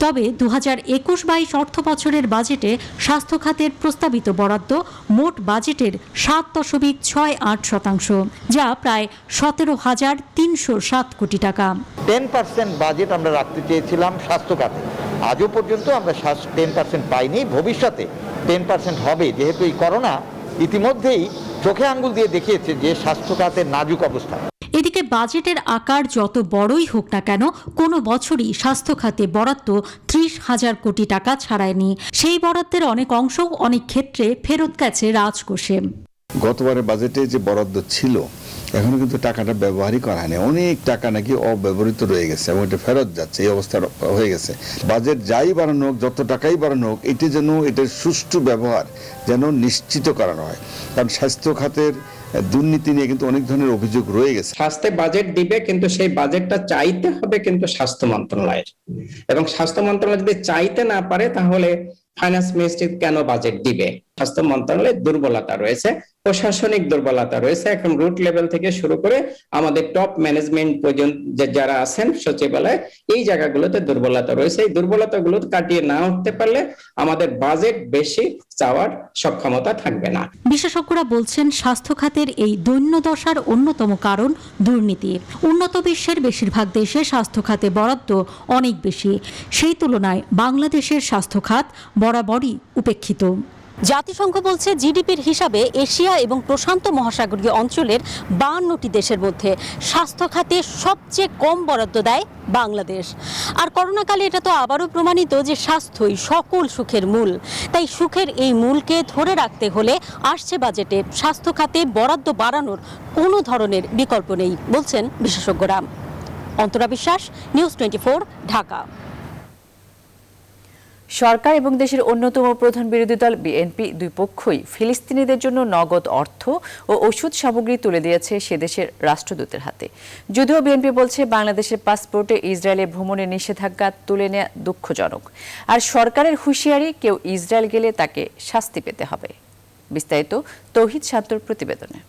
তবে 2021-22 অর্থ বছরের বাজেটে স্বাস্থ্য খাতের প্রস্তাবিত বরাদ্দ মোট বাজেটের 7.68%, যা প্রায় 17,307 কোটি টাকা। 10% বাজেট আমরা রাখতে চেয়েছিলাম স্বাস্থ্য খাতে, আজও পর্যন্ত আমরা 10% পাইনি। ভবিষ্যতে 10% হবে, যেহেতু এই করোনা ইতিমধ্যেই চোখে আঙ্গুল দিয়ে দেখিয়েছে যে স্বাস্থ্য খাতের নাজুক অবস্থা। এদিকে বাজেটের আকার যত বড়ই হোক না কেন কোনো বছরই স্বাস্থ্য খাতে বরাদ্দ 30,000 কোটি টাকা ছাড়ায়নি। সেই বরাদ্দের অনেক অংশ অনেক ক্ষেত্রে ফেরত গেছে রাজকোষে। গতবারের বাজেটে যে বরাদ্দ ছিল এখনো কিন্তু টাকাটা ব্যবহারই করা হয়নি, অনেক টাকা নাকি অব্যবহৃত রয়ে গেছে এবং এটা ফেরত যাচ্ছে, এই অবস্থা হয়ে গেছে। বাজেট যাই বাড়ানো হোক, যত টাকাই বাড়ানো হোক, এটি যেন এটার সুষ্ঠু ব্যবহার যেন নিশ্চিত করানো হয়, কারণ স্বাস্থ্য খাতের দুর্নীতি নিয়ে কিন্তু অনেক ধরনের অভিযোগ রয়ে গেছে। স্বাস্থ্যে বাজেট দিবে, কিন্তু সেই বাজেটটা চাইতে হবে কিন্তু স্বাস্থ্য মন্ত্রণালয়ের, এবং স্বাস্থ্য মন্ত্রণালয় যদি চাইতে না পারে তাহলে ফাইন্যান্স মিনিস্ট্রি কেন বাজেট দিবে? স্বাস্থ্য মন্ত্রণালয়ের দুর্বলতা রয়েছে, প্রশাসনিক দুর্বলতা রয়েছে, এখন রুট লেভেল থেকে শুরু করে আমাদের টপ ম্যানেজমেন্ট পর্যন্ত যারা আছেন সচিবালয়ে, এই জায়গাগুলোতে দুর্বলতা রয়েছে। এই দুর্বলতাগুলো কাটিয়ে না উঠতে পারলে আমাদের বাজেট বেশি চাওয়ার সক্ষমতা থাকবে না। বিশেষজ্ঞরা বলছেন স্বাস্থ্য খাতের এই দৈন্য দশার অন্যতম কারণ দুর্নীতি। উন্নত বিশ্বের বেশিরভাগ দেশে স্বাস্থ্য খাতে বরাদ্দ অনেক বেশি, সেই তুলনায় বাংলাদেশের স্বাস্থ্য খাত বরাবরই উপেক্ষিত। জাতিসংঘ বলছে জিডিপির হিসাবে এশিয়া এবং প্রশান্ত মহাসাগরীয় অঞ্চলের 52টি দেশের মধ্যে স্বাস্থ্য খাতে সবচেয়ে কম বরাদ্দ দেয় বাংলাদেশ। আর করোনাকালে এটা তো আবারও প্রমাণিত যে স্বাস্থ্যই সকল সুখের মূল। তাই সুখের এই মূলকে ধরে রাখতে হলে আসছে বাজেটে স্বাস্থ্য খাতে বরাদ্দ বাড়ানোর কোনো ধরনের বিকল্প নেই বলছেন বিশেষজ্ঞরা। অন্তরা বিশ্বাস, নিউজ 24, ঢাকা। সরকার এবং দেশের অন্যতম প্রধান বিরোধী দল বিএনপি দুই পক্ষই ফিলিস্তিনিদের জন্য নগদ অর্থ ও ওষুধ সামগ্রী তুলে দিয়েছে সে দেশের রাষ্ট্রদূতের হাতে। যদিও বিএনপি বলছে বাংলাদেশের পাসপোর্টে ইসরায়েলে ভ্রমণের নিষেধাজ্ঞা তুলে নেওয়া দুঃখজনক, আর সরকারের হুঁশিয়ারি কেউ ইসরায়েল গেলে তাকে শাস্তি পেতে হবে। বিস্তারিত তৌহিদ শান্তর প্রতিবেদনে।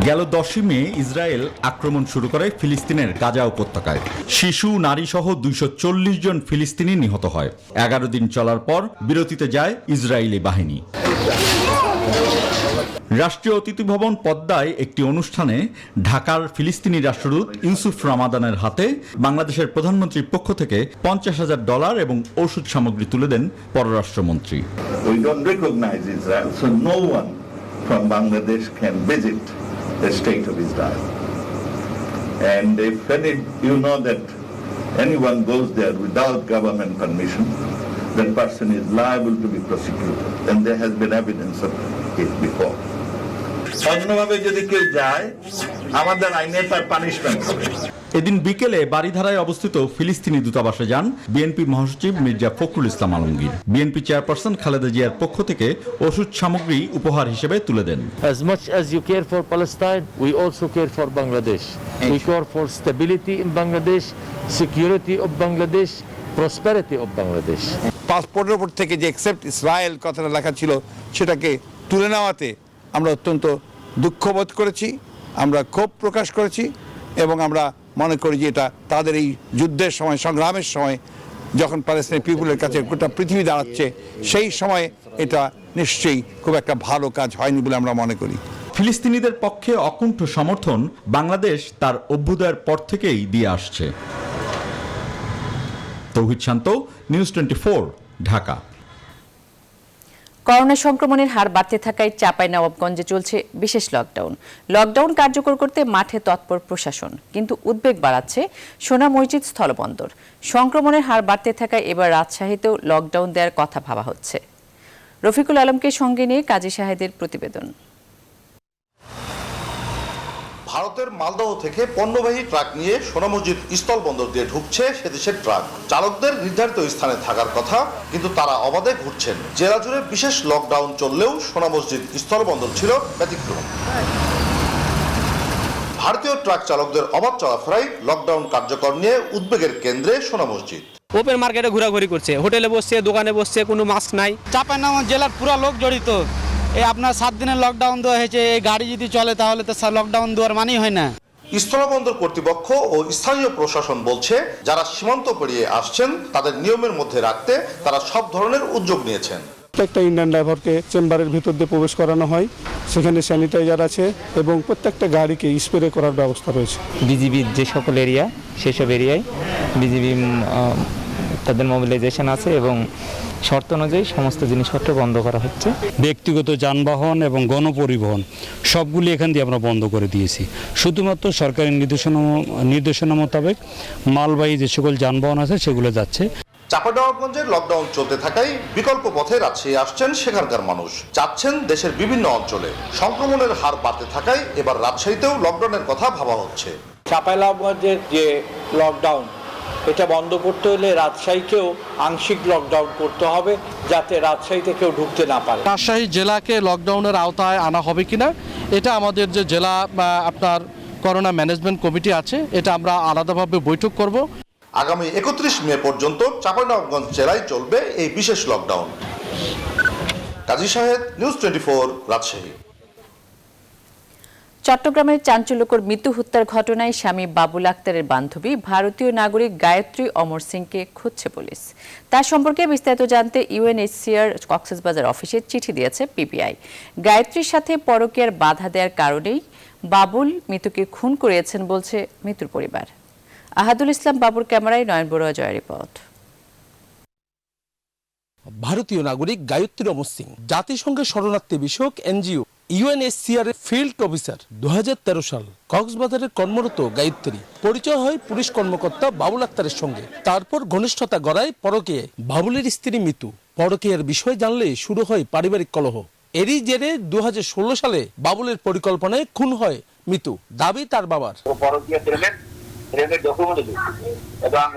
গেল 10 মে ইসরায়েল আক্রমণ শুরু করে ফিলিস্তিনের গাজা উপত্যকায়। শিশু, নারী সহ 240 জন ফিলিস্তিনি নিহত হয়। 11 দিন চলার পর বিরতিতে যায় ইসরায়েলি বাহিনী। রাষ্ট্রীয় অতিথি ভবন পদ্মায় একটি অনুষ্ঠানে ঢাকার ফিলিস্তিনি রাষ্ট্রদূত ইউসুফ রামাদানের হাতে বাংলাদেশের প্রধানমন্ত্রীর পক্ষ থেকে $50,000 এবং ওষুধ সামগ্রী তুলে দেন পররাষ্ট্রমন্ত্রী। We don't recognize Israel, so no one from Bangladesh can visit the state of Israel. And if you know that anyone goes there without government permission, that person is liable to be prosecuted. And there has been evidence of it before. অন্যভাবে যদি কেউ যায়, আমাদের আইনে তার punishment হবে। এদিন বিকেলে বারিধারায় অবস্থিত ফিলিস্তিনি দূতাবাসে যান বিএনপি মহাসচিব মির্জা ফখরুল ইসলাম আলমগীর। বিএনপি চেয়ারপারসন খালেদা জিয়ার পক্ষ থেকে ওষুধ সামগ্রী উপহার হিসেবে তুলে দেন। As much as you care for Palestine, we also care for Bangladesh. We care for stability in Bangladesh, security of Bangladesh, prosperity of Bangladesh. পাসপোর্টের উপর থেকে যে এক্সেপ্ট ইসরায়েল কথাটা লেখা ছিল সেটাকে তুলে নেওয়াতে আমরা অত্যন্ত দুঃখবোধ করেছি, আমরা ক্ষোভ প্রকাশ করেছি, এবং আমরা মনে করি যে এটা তাদের এই যুদ্ধের সময়, সংগ্রামের সময়, যখন প্যালেস্টাইন পিপুলের কাছে গোটা পৃথিবী দাঁড়াচ্ছে, সেই সময় এটা নিশ্চয়ই খুব একটা ভালো কাজ হয়নি বলে আমরা মনে করি। ফিলিস্তিনিদের পক্ষে অকুণ্ঠ সমর্থন বাংলাদেশ তার অভ্যুদয়ের পর থেকেই দিয়ে আসছে। তৌহিদ শান্ত, নিউজ 24, ঢাকা। করোনা সংক্রমণের হার বাড়তে থাকায় চাঁপাইনবাবগঞ্জে চলছে বিশেষ লকডাউন কার্যকর করতে মাঠে তৎপর প্রশাসন, কিন্তু উদ্বেগ বাড়াচ্ছে সোনা মসজিদ স্থলবন্দর। সংক্রমণের হার বাড়তে থাকায় এবার রাজশাহীতেও লকডাউন দেওয়ার কথা ভাবা হচ্ছে। রফিকুল আলমকে সঙ্গে নিয়ে কাজী শাহেদের প্রতিবেদন। ভারতের মালদহ থেকে পণ্যবাহী ট্রাক নিয়ে সোনা মসজিদ স্থলবন্দর দিয়ে ঢুকছে সেদেশের ট্রাক। চালকদের নির্ধারিত স্থানে থাকার কথা, কিন্তু তারা অবাধে ঘুরছেন। জেলা জুড়ে বিশেষ লকডাউন চললেও সোনা মসজিদ স্থলবন্দর ছিল ব্যতিক্রম। ভারতীয় ট্রাক চালকদের অবাধ চলাফেরায় লকডাউন কার্যকর নিয়ে উদ্বেগের কেন্দ্রে সোনা মসজিদ। ওপেন মার্কেটে ঘোরাঘুরি করছে, হোটেলে বসছে, দোকানে বসছে, কোনো মাস্ক নাই। চাঁপাইনবাবগঞ্জ জেলার পুরো লোক জড়িত। এই আপনার 7 দিনের লকডাউন দেওয়া হয়েছে, এই গাড়ি যদি চলে তাহলে তো লকডাউন দেওয়ার মানেই হয় না। স্থলবন্দর কর্তৃপক্ষ ও স্থানীয় প্রশাসন বলছে, যারা সীমান্ত পেরিয়ে আসছেন তাদের নিয়মের মধ্যে রাখতে তারা সব ধরনের উদ্যোগ নিয়েছেন। প্রত্যেকটা ইন্ডিয়ান ড্রাইভারকে চেম্বারের ভিতর দিয়ে প্রবেশ করানো হয়, সেখানে স্যানিটাইজার আছে এবং প্রত্যেকটা গাড়িকে স্প্রে করার ব্যবস্থা রয়েছে। বিজিবির যে সকল এরিয়া, সেসব এরিয়ায় বিজিবি তাদের মোবিলাইজেশন আছে এবং শর্ত অনুযায়ী সমস্ত জিনিসপত্র বন্ধ করা হচ্ছে। ব্যক্তিগত যানবাহন এবং গণপরিবহন সবগুলি এখান দিয়ে আমরা বন্ধ করে দিয়েছি। শুধুমাত্র সরকারি নির্দেশনা মোতাবেক মালবাহী যে সকল যানবাহন আছে সেগুলো যাচ্ছে। চাঁপাইনবাবগঞ্জের লকডাউন চলতে থাকায় বিকল্প পথে রাজশাহী আসছেন সেখানকার মানুষ, যাচ্ছেন দেশের বিভিন্ন অঞ্চলে। সংক্রমণের হার বাড়তে থাকায় এবার রাজশাহীতেও লকডাউনের কথা ভাবা হচ্ছে। চাঁপাইনবাবগঞ্জের যে লকডাউন, এটা বন্ধ করতে হলে রাজশাহীকেও আংশিক লকডাউন করতে হবে, যাতে রাজশাহীতে কেউ ঢুকতে না পারে। রাজশাহী জেলাকে লকডাউনের আওতায় আনা হবে কিনা, এটা আমাদের যে জেলা আপনার করোনা ম্যানেজমেন্ট কমিটি আছে, এটা আমরা আলাদাভাবে বৈঠক করব। আগামী 31 মে পর্যন্ত চাঁপাইনবাবগঞ্জ জেলায় চলবে এই বিশেষ লকডাউন। কাজী শাহেদ, নিউজ 24, রাজশাহী। চট্টগ্রামের চাঞ্চল্যকর মৃত্যু হত্যার ঘটনায় স্বামী বাবুল আক্তারের বান্ধবী ভারতীয় নাগরিক গায়ত্রী অমর সিংকে খুঁজছে পুলিশ। তার সম্পর্কে বিস্তারিত জানতে ইউএনএইচসিআর কক্সবাজার অফিসে চিঠি দিয়েছে পিবিআই। গায়ত্রীর সাথে পরকীয়ার বাধা দেওয়ার কারণেই বাবুল মৃতকে খুন করিয়েছেন বলছে মৃত্যুর পরিবার। আহাদুল ইসলাম বাবুর ক্যামেরায় নয়ন বড়ুয়া জয়ের রিপোর্ট। ভারতীয় নাগরিক গায়ত্রী অমর সিং জাতিসংঘের শরণার্থী বিষয়ক এনজিও ইউএনএইচসিআর এর ফিল্ড অফিসার। 2013 সাল কক্সবাজারে কর্মরত গায়ত্রী পরিচয় হয় পুলিশ কর্মকর্তা বাবুল আক্তারের সঙ্গে। তারপর ঘনিষ্ঠতা গড়ায় পরকীয়ায়। বাবুলের স্ত্রী মিতু পরকীয়ার বিষয় জানলে শুরু হয় পারিবারিক কলহ। এরই জেরে 2016 সালে বাবুলের পরিকল্পনায় খুন হয় মিতু। দাবি তার বাবার। এবং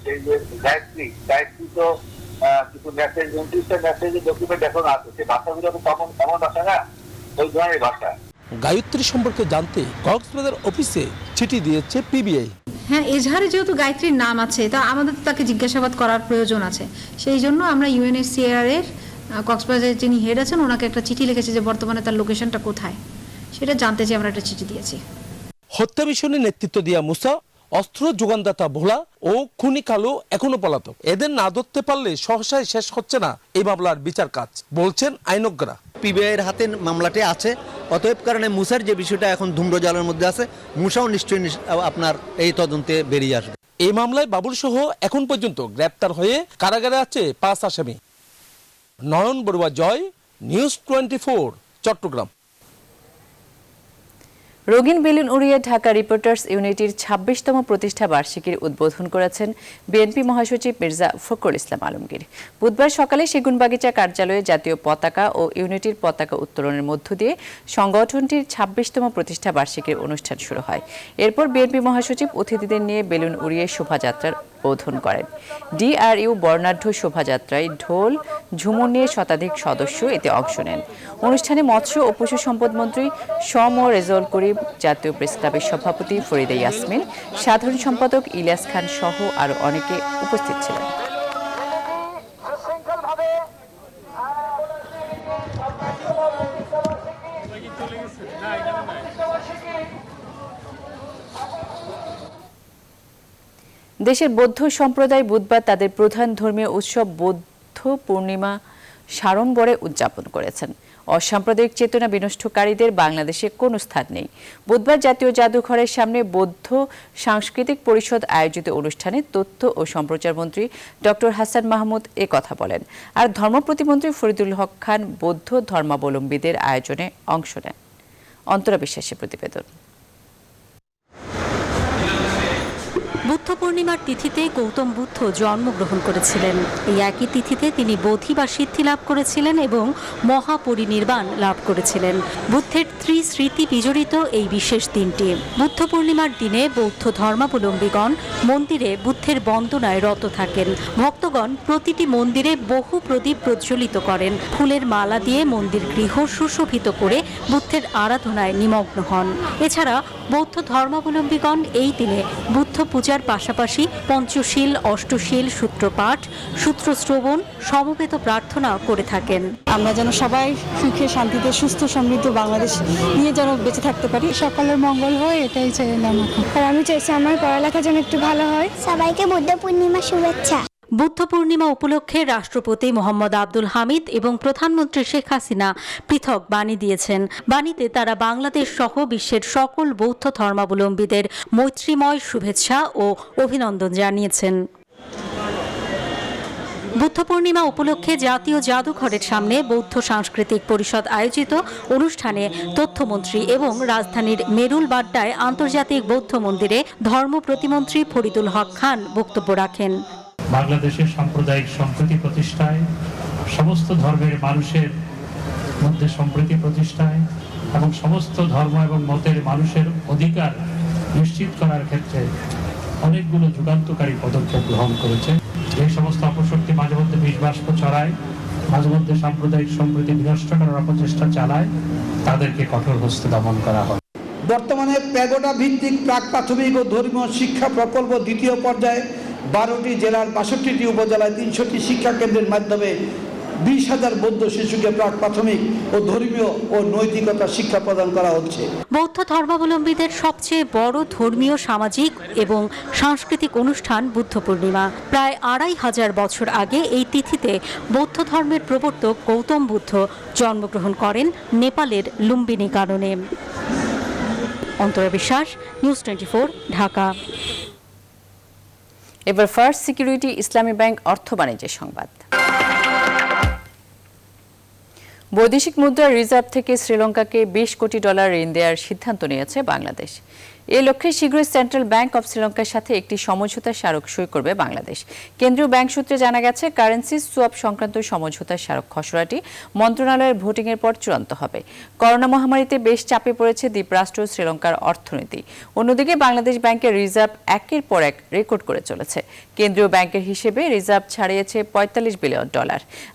সেই যে গায়ত্রী তো কিছু মেসেজ 29টা মেসেজের ডকুমেন্ট এখন আছে, সেই ভাষাগুলো তো তেমন ভাষা না, ওই ধরনের ভাষা। গায়ত্রী সম্পর্কে জানতে কক্সবাজার অফিসে চিঠি দিয়েছে পিবিআই। হ্যাঁ, এজাহারে যেহেতু গায়ত্রীর নাম আছে, তা আমাদের তাকে জিজ্ঞাসাবাদ করার প্রয়োজন আছে। সেই জন্য আমরা ইউএনএইচসিআর এর কক্সবাজারের যিনি হেড আছেন, ওনাকে একটা চিঠি লিখেছি যে বর্তমানে তার লোকেশনটা কোথায় সেটা জানতে চেয়ে আমরা একটা চিঠি দিয়েছি। হত্যা মিশনে নেতৃত্ব দেওয়া মুসা, অস্ত্র যোগানদাতা ভোলা ও খুনি কালো এখনো পলাতক। এদের না ধরতে পারলে সহসায় শেষ হচ্ছে না এই মামলার বিচার কাজ, বলছেন আইনজ্ঞরা। পিবিআই এর হাতে মামলাটি আছে, অতএব কারণে মুসার যে বিষয়টা এখন ধূম্রজালের মধ্যে আছে, মুসাও নিশ্চয়ই আপনার এই তদন্তে বেরিয়ে আসবে। এই মামলায় বাবুল সহ এখন পর্যন্ত গ্রেপ্তার হয়ে কারাগারে আছে 5 আসামি। নয়ন বড়ুয়া জয়, নিউজ 24, চট্টগ্রাম। রঙিন বেলুন উড়িয়ে ঢাকা রিপোর্টার্স ইউনিটির 26তম প্রতিষ্ঠা বার্ষিকীর উদ্বোধন করেছেন বিএনপি মহাসচিব মির্জা ফখরুল ইসলাম আলমগীর। বুধবার সকালে সেগুনবাগিচা কার্যালয়ে জাতীয় পতাকা ও ইউনিটির পতাকা উত্তোলনের মধ্য দিয়ে সংগঠনটির 26তম প্রতিষ্ঠা বার্ষিকীর অনুষ্ঠান শুরু হয়। এরপর বিএনপি মহাসচিব অতিথিদের নিয়ে বেলুন উড়িয়ে শোভাযাত্রার উদ্বোধন করেন। ডিআরইউ বর্ণাঢ্য শোভাযাত্রায় ঢোল ঝুমুর নিয়ে শতাধিক সদস্য এতে অংশ নেন। অনুষ্ঠানে মৎস্য ও পশু সম্পদ মন্ত্রী শম রেজাউল করিম, জাতীয় প্রেস ক্লাবের সভাপতি ফরিদা ইয়াসমিন, সাধারণ সম্পাদক ইলিয়াস খান সহ আরো অনেকে উপস্থিত ছিলেন। দেশের বৌদ্ধ সম্প্রদায় বুধবার তাদের প্রধান ধর্মীয় উৎসব বৌদ্ধ পূর্ণিমা সাড়ম্বরে উদযাপন করেছেন। অসাম্প্রদায়িক চেতনা বিনষ্টকারীদের বাংলাদেশে কোনো স্থান নেই। বুধবার জাতীয় জাদুঘরের সামনে বৌদ্ধ সাংস্কৃতিক পরিষদ আয়োজিত অনুষ্ঠানে তথ্য ও সম্প্রচার মন্ত্রী ডক্টর হাসান মাহমুদ এ কথা বলেন। আর ধর্ম প্রতিমন্ত্রী ফরিদুল হক খান বৌদ্ধ ধর্মাবলম্বীদের আয়োজনে অংশ নেন। অন্তরা বিশ্বাসের প্রতিবেদন। বুদ্ধ পূর্ণিমার তিথিতে গৌতম বুদ্ধ জন্মগ্রহণ করেছিলেন। এই একই তিথিতে তিনি বোধি বা সিদ্ধি লাভ করেছিলেন এবং মহাপরিনির্বাণ লাভ করেছিলেন। বুদ্ধের ত্রিস্মৃতি বিজড়িত এই বিশেষ দিনটি। বুদ্ধ পূর্ণিমার দিনে বৌদ্ধ ধর্মাবলম্বীগণ মন্দিরে বুদ্ধের বন্দনায় রত থাকেন। ভক্তগণ প্রতিটি মন্দিরে বহু প্রদীপ প্রজ্বলিত করেন। ফুলের মালা দিয়ে মন্দির গৃহ সুশোভিত করে বুদ্ধের আরাধনায় নিমগ্ন হন। এছাড়া বৌদ্ধ ধর্মাবলম্বীগণ এই দিনে বুদ্ধ পূজার পাশাপাশি পঞ্চশীল, অষ্টশীল, সূত্রপাঠ, সূত্রশ্রবণ, সমবেত প্রার্থনা করে থাকেন। আমরা যেন সবাই সুখে শান্তিতে সুস্থ সমৃদ্ধ বাংলাদেশ নিয়ে যেন বেঁচে থাকতে পারি, সকলের মঙ্গল হয়, এটাই চাইলাম। আর আমি চাইছি আমার পড়ালেখা যেন একটু ভালো হয়। সবাইকে বুদ্ধ পূর্ণিমা শুভেচ্ছা। বুদ্ধ পূর্ণিমা উপলক্ষে রাষ্ট্রপতি মোহাম্মদ আব্দুল হামিদ এবং প্রধানমন্ত্রী শেখ হাসিনা পৃথক বাণী দিয়েছেন। বাণীতে তারা বাংলাদেশ সহ বিশ্বের সকল বৌদ্ধ ধর্মাবলম্বীদের মৈত্রীময় শুভেচ্ছা ও অভিনন্দন জানিয়েছেন। বুদ্ধ পূর্ণিমা উপলক্ষে জাতীয় জাদুঘরের সামনে বৌদ্ধ সাংস্কৃতিক পরিষদ আয়োজিত অনুষ্ঠানে তথ্যমন্ত্রী এবং রাজধানীর মেরুল বাড্ডায় আন্তর্জাতিক বৌদ্ধ মন্দিরে ধর্ম প্রতিমন্ত্রী ফরিদুল হক খান বক্তব্য রাখেন। বাংলাদেশের সাম্প্রদায়িক সম্প্রীতি প্রতিষ্ঠায়, সমস্ত ধর্মের মানুষের মধ্যে সম্প্রীতি প্রতিষ্ঠায় এবং সমস্ত ধর্ম এবং মতের মানুষের অধিকার নিশ্চিত করার ক্ষেত্রে অনেকগুলো যুগান্তকারী পদক্ষেপ গ্রহণ করেছে। এই সমস্ত অপশক্তি মাঝে মধ্যে বিষবাষ্প ছড়ায়, মাঝে মধ্যে সাম্প্রদায়িক সম্প্রীতি বিনষ্ট করার অপচেষ্টা চালায়, তাদেরকে কঠোর হস্তে দমন করা হয়। বর্তমানে প্যাগোডা ভিত্তিক প্রাক প্রাথমিক ও ধর্মীয় শিক্ষা প্রকল্প দ্বিতীয় পর্যায়ে 12টি জেলার 62টি উপজেলায় 300টি শিক্ষা কেন্দ্রের মাধ্যমে 20,000 বৌদ্ধ শিশুকে প্রাক প্রাথমিক ও ধর্মীয় ও নৈতিকতা শিক্ষা প্রদান করা হচ্ছে। বৌদ্ধ ধর্মাবলম্বীদের সবচেয়ে বড় ধর্মীয়, সামাজিক এবং সাংস্কৃতিক অনুষ্ঠান বুদ্ধ পূর্ণিমা। প্রায় 2,500 বছর আগে এই তিথিতে বৌদ্ধ ধর্মের প্রবর্তক গৌতম বুদ্ধ জন্মগ্রহণ করেন নেপালের লুম্বিনী কাননে। অন্তরা বিশ্বাস, নিউজ 24, ঢাকা। এবার ফার্স্ট সিকিউরিটি ইসলামী ব্যাংক অর্থ বাণিজ্যের সংবাদ। বৈদেশিক মুদ্রা রিজার্ভ থেকে শ্রীলঙ্কাকে $20 কোটি ঋণ দেওয়ার সিদ্ধান্ত নিয়েছে বাংলাদেশ। এ লক্ষ্যে শীঘ্রই সেন্ট্রাল ব্যাংক অব শ্রীলঙ্কার সাথে একটি সমঝোতা স্মারক সই করবে বাংলাদেশ। কেন্দ্রীয় ব্যাংক সূত্রে জানা গেছে, কারেন্সি সোয়াপ সংক্রান্ত সমঝোতার স্মারক খসড়াটি মন্ত্রণালয়ের ভোটিংয়ের পর চূড়ান্ত হবে। করোনা মহামারীতে বেশ চাপে পড়েছে দ্বীপরাষ্ট্র শ্রীলঙ্কার অর্থনীতি। অন্যদিকে বাংলাদেশ ব্যাংকের রিজার্ভ একের পর এক রেকর্ড করে চলেছে। কেন্দ্রীয় ব্যাংকের হিসেবে রিজার্ভ ছাড়িয়েছে $45 বিলিয়ন।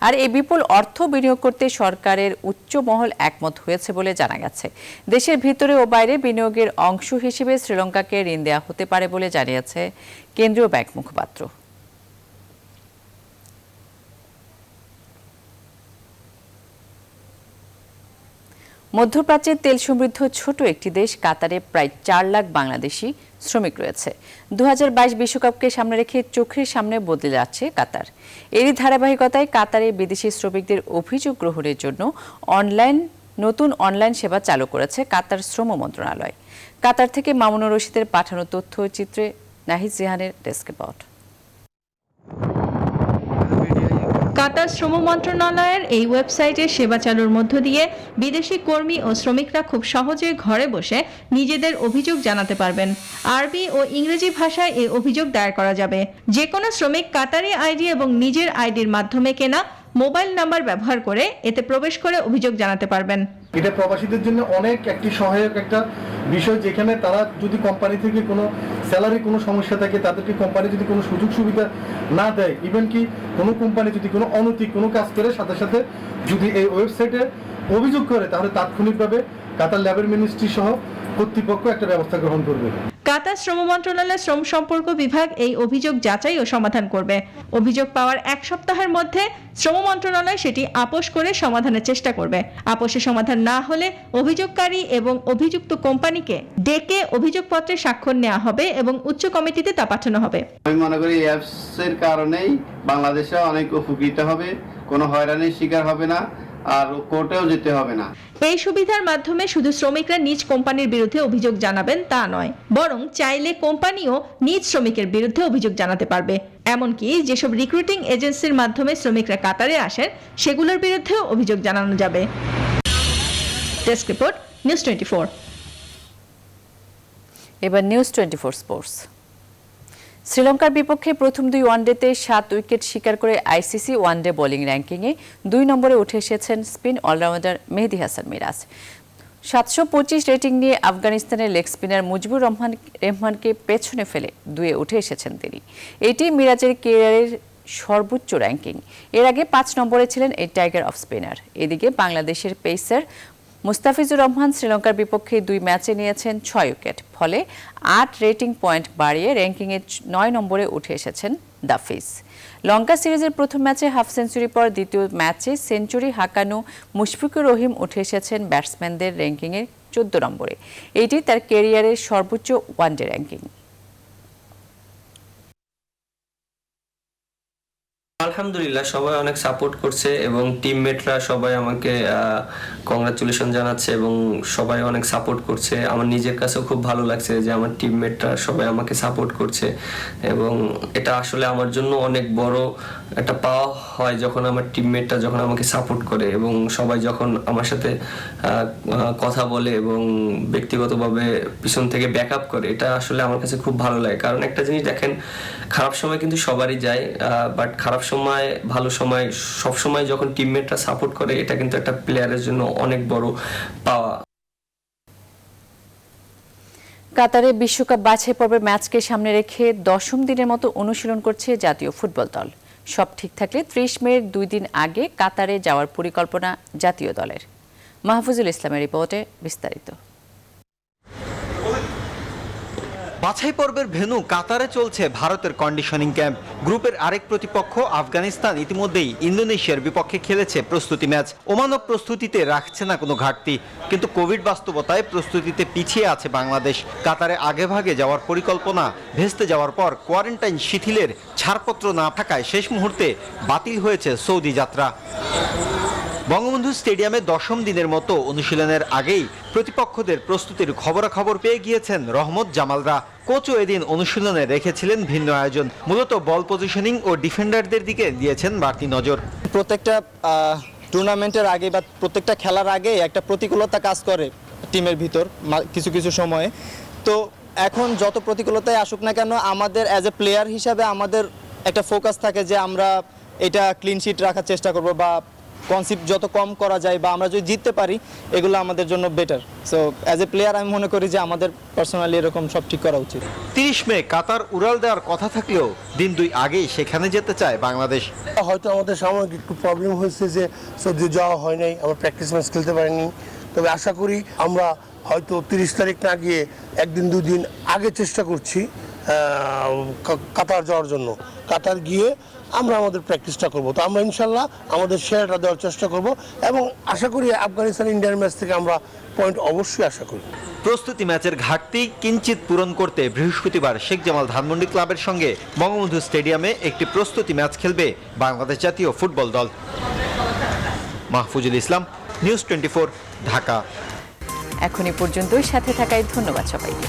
আর এই বিপুল অর্থ বিনিয়োগ করতে সরকারের উচ্চ মহল একমত হয়েছে বলে জানা গেছে। দেশের ভিতরে ও বাইরে বিনিয়োগের অংশ হিসেবে শ্রীলঙ্কাকে ঋণ দেওয়া হতে পারে বলে জানিয়েছে কেন্দ্রীয় ব্যাংক মুখপাত্র। মধ্যপ্রাচ্যের তেল সমৃদ্ধ ছোট একটি দেশ কাতারে প্রায় 4 লাখ বাংলাদেশি শ্রমিক রয়েছে। 2022 বিশ্বকাপকে সামনে রেখে চোখের সামনে বদলে যাচ্ছে কাতার। এরই ধারাবাহিকতায় কাতারে বিদেশি শ্রমিকদের অভিযোগ গ্রহণের জন্য নতুন অনলাইন সেবা চালু করেছে কাতার শ্রম মন্ত্রণালয়। কাতার থেকে মামুনুর রশিদের পাঠানো তথ্যচিত্রে নাহিদ জিহানের ডেস্ক রিপোর্ট। কাতার শ্রম মন্ত্রণালয়ের এই ওয়েবসাইটে সেবা চালুর মধ্য দিয়ে বিদেশি কর্মী ও শ্রমিকরা খুব সহজে ঘরে বসে নিজেদের অভিযোগ জানাতে পারবেন। আরবি ও ইংরেজি ভাষায় এই অভিযোগ দায়ের করা যাবে। যে কোনো শ্রমিক কাতারি আইডি এবং নিজের আইডির মাধ্যমে কেনা মোবাইল নাম্বার ব্যবহার করে এতে প্রবেশ করে অভিযোগ জানাতে পারবেন। এটা প্রবাসীদের জন্য অনেক একটি সহায়ক একটা বিষয়, যেখানে তারা যদি কোম্পানি থেকে কোনো স্যালারি কোনো সমস্যা থাকে, তাদেরকে কোম্পানি যদি কোনো সুযোগ সুবিধা না দেয়, ইভেন কি কোনো কোম্পানি যদি কোনো অনৈতিক কোনো কাজ করে সাথে সাথে যদি এই ওয়েবসাইটে অভিযোগ করে, তাহলে তাৎক্ষণিকভাবে কাতার লেবার মিনিস্ট্রি সহ কর্তৃপক্ষ একটা ব্যবস্থা গ্রহণ করবে। কাতার শ্রম মন্ত্রণালয়ের শ্রম সম্পর্ক বিভাগ এই অভিযোগ যাচাই ও সমাধান করবে। অভিযোগ পাওয়ার 1 সপ্তাহের মধ্যে শ্রম মন্ত্রণালয় সেটি আপোষ করে সমাধানের চেষ্টা করবে। আপোষে সমাধান না হলে অভিযোগকারী এবং অভিযুক্ত কোম্পানিকে ডেকে অভিযোগপত্রে স্বাক্ষর নেওয়া হবে এবং উচ্চ কমিটিতে তা পাঠানো হবে। আমি মনে করি এই অ্যাপস এর কারণেই বাংলাদেশে অনেক উপকৃত হবে, কোনো হয়রানির শিকার হবে না, আর কোর্টেও যেতে হবে না। এই সুবিধার মাধ্যমে শুধু শ্রমিকরা নিজ কোম্পানির বিরুদ্ধে অভিযোগ জানাবেন তা নয়, বরং চাইলে কোম্পানিও নিজ শ্রমিকের বিরুদ্ধে অভিযোগ জানাতে পারবে। এমনকি যেসব রিক্রুটিং এজেন্সির মাধ্যমে শ্রমিকরা কাতারে আসেন সেগুলোর বিরুদ্ধেও অভিযোগ জানানো যাবে। Desk report, news 24। এবার নিউজ 24 স্পোর্টস। শ্রীলঙ্কার বিপক্ষে প্রথম 2 ওয়ানডেতে 7 উইকেট শিকার করে আইসিসি ওয়ানডে বোলিং র্যাঙ্কিংয়ে 2 নম্বরে উঠে এসেছেন স্পিন অলরাউন্ডার মেহেদী হাসান মিরাজ। 725 রেটিং নিয়ে আফগানিস্তানের লেগ স্পিনার মুজিবুর রহমানকে পেছনে ফেলে 2-এ উঠে এসেছেন তিনি। এটি মিরাজের ক্যারিয়ারের সর্বোচ্চ র্যাঙ্কিং। এর আগে 5 নম্বরে ছিলেন এই টাইগার অফ স্পিনার। এদিকে বাংলাদেশের পেসার মুস্তাফিজুর রহমান শ্রীলঙ্কার বিপক্ষে 2 ম্যাচে নিয়েছেন 6 উইকেট, ফলে 8 রেটিং পয়েন্ট বাড়িয়ে র্যাঙ্কিংয়ে 9 নম্বরে উঠে এসেছেন দাফিজ। লঙ্কা সিরিজের প্রথম ম্যাচে হাফ সেঞ্চুরি পর দ্বিতীয় ম্যাচে সেঞ্চুরি হাঁকানো মুশফিকুর রহিম উঠে এসেছেন ব্যাটসম্যানদের র্যাঙ্কিংয়ে 14 নম্বরে। এটি তার ক্যারিয়ারের সর্বোচ্চ ওয়ানডে র্যাঙ্কিং। আলহামদুলিল্লাহ, সবাই অনেক সাপোর্ট করছে এবং টিমমেটরা সবাই আমাকে কংগ্রাচুলেশন জানাচ্ছে এবং সবাই অনেক সাপোর্ট করছে। আমার নিজের কাছেও খুব ভালো লাগছে যে আমার টিমমেটরা সবাই আমাকে সাপোর্ট করছে এবং এটা আসলে আমার জন্য অনেক বড় একটা পাওয়া হয় যখন আমার টিমমেটরা যখন আমাকে সাপোর্ট করে এবং সবাই যখন আমার সাথে কথা বলে এবং ব্যক্তিগতভাবে পিছন থেকে ব্যাকআপ করে, এটা আসলে আমার কাছে খুব ভালো লাগে। কারণ একটা জিনিস দেখেন, খারাপ সময় কিন্তু সবারই যায়, বাট খারাপ সময় ভালো সময় সব সময় যখন টিমমেটরা সাপোর্ট করে, এটা কিন্তু একটা প্লেয়ারের জন্য অনেক বড় পাওয়া। কাতারে বিশ্বকাপ বাছাই পর্বের ম্যাচকে সামনে রেখে 10ম দিনের মতো অনুশীলন করছে জাতীয় ফুটবল দল। সব ঠিক থাকলে 30 মের 2 দিন আগে কাতারে যাওয়ার পরিকল্পনা জাতীয় দলের। মাহফুজুল ইসলামের রিপোর্টে বিস্তারিত। বাছাই পর্বের ভেন্যু কাতারে চলছে ভারতের কন্ডিশনিং ক্যাম্প। গ্রুপের আরেক প্রতিপক্ষ আফগানিস্তান ইতিমধ্যেই ইন্দোনেশিয়ার বিপক্ষে খেলেছে প্রস্তুতি ম্যাচ। ওমানও প্রস্তুতিতে রাখছে না কোনো ঘাটতি, কিন্তু কোভিড বাস্তবতায় প্রস্তুতিতে পিছিয়ে আছে বাংলাদেশ। কাতারে আগেভাগে যাওয়ার পরিকল্পনা ভেস্তে যাওয়ার পর কোয়ারেন্টাইন শিথিলের ছাড়পত্র না থাকায় শেষ মুহূর্তে বাতিল হয়েছে সৌদি যাত্রা। বঙ্গবন্ধু স্টেডিয়ামে 10ম দিনের মতো অনুশীলনের আগেই প্রতিপক্ষদের প্রস্তুতির খবরাখবর পেয়ে গিয়েছেন রহমত জামালরা। কোচও এদিন অনুশীলনে রেখেছিলেন ভিন্ন আয়োজন, মূলত বল পজিশনিং ও ডিফেন্ডারদের দিকে দিয়েছেন বাড়তি নজর। প্রত্যেকটা টুর্নামেন্টের আগে বা প্রত্যেকটা খেলার আগে একটা প্রতিকূলতা কাজ করে টিমের ভিতর কিছু কিছু সময়ে। তো এখন যত প্রতিকূলতায় আসুক না কেন, আমাদের অ্যাজ এ প্লেয়ার হিসাবে আমাদের একটা ফোকাস থাকে যে আমরা এটা ক্লিন শিট রাখার চেষ্টা করব বা কনসেপ্ট যত কম করা যায় বা আমরা যদি জিততে পারি, এগুলো আমাদের জন্য better. So as a player আমি মনে করি যে আমাদের পার্সোনালি এরকম সব ঠিক করা উচিত। 30 মে কাতার উড়াল দেওয়ার কথা থাকলেও দিন 2 আগেই সেখানে যেতে চায় বাংলাদেশ। হয়তো আমাদের সাময়িক একটু প্রবলেম হয়েছে যে সৌদি যাওয়া হয় নাই, আমরা প্র্যাকটিস ম্যাচ খেলতে পারিনি। তবে আশা করি আমরা হয়তো 30 তারিখ না গিয়ে 1-2 দিন আগে চেষ্টা করছি কাতার যাওয়ার জন্য। কাতার গিয়ে আমরা আমাদের প্র্যাকটিসটা করব। তো আমরা ইনশাল্লাহ আমাদের শেয়ারটা দেওয়ার চেষ্টা করব এবং আশা করি আফগানিস্তান ইন্ডিয়ার ম্যাচ থেকে আমরা পয়েন্ট অবশ্যই আশা করি। প্রস্তুতি ম্যাচের ঘাটতি কিঞ্চিত পূরণ করতে বৃহস্পতিবার শেখ জামাল ধানমন্ডি ক্লাবের সঙ্গে বঙ্গবন্ধু স্টেডিয়ামে একটি প্রস্তুতি ম্যাচ খেলবে বাংলাদেশ জাতীয় ফুটবল দল। মাহফুজুল ইসলাম, নিউজ 24, ঢাকা। এখনই পর্যন্তই সাথে থাকায় ধন্যবাদ সবাইকে।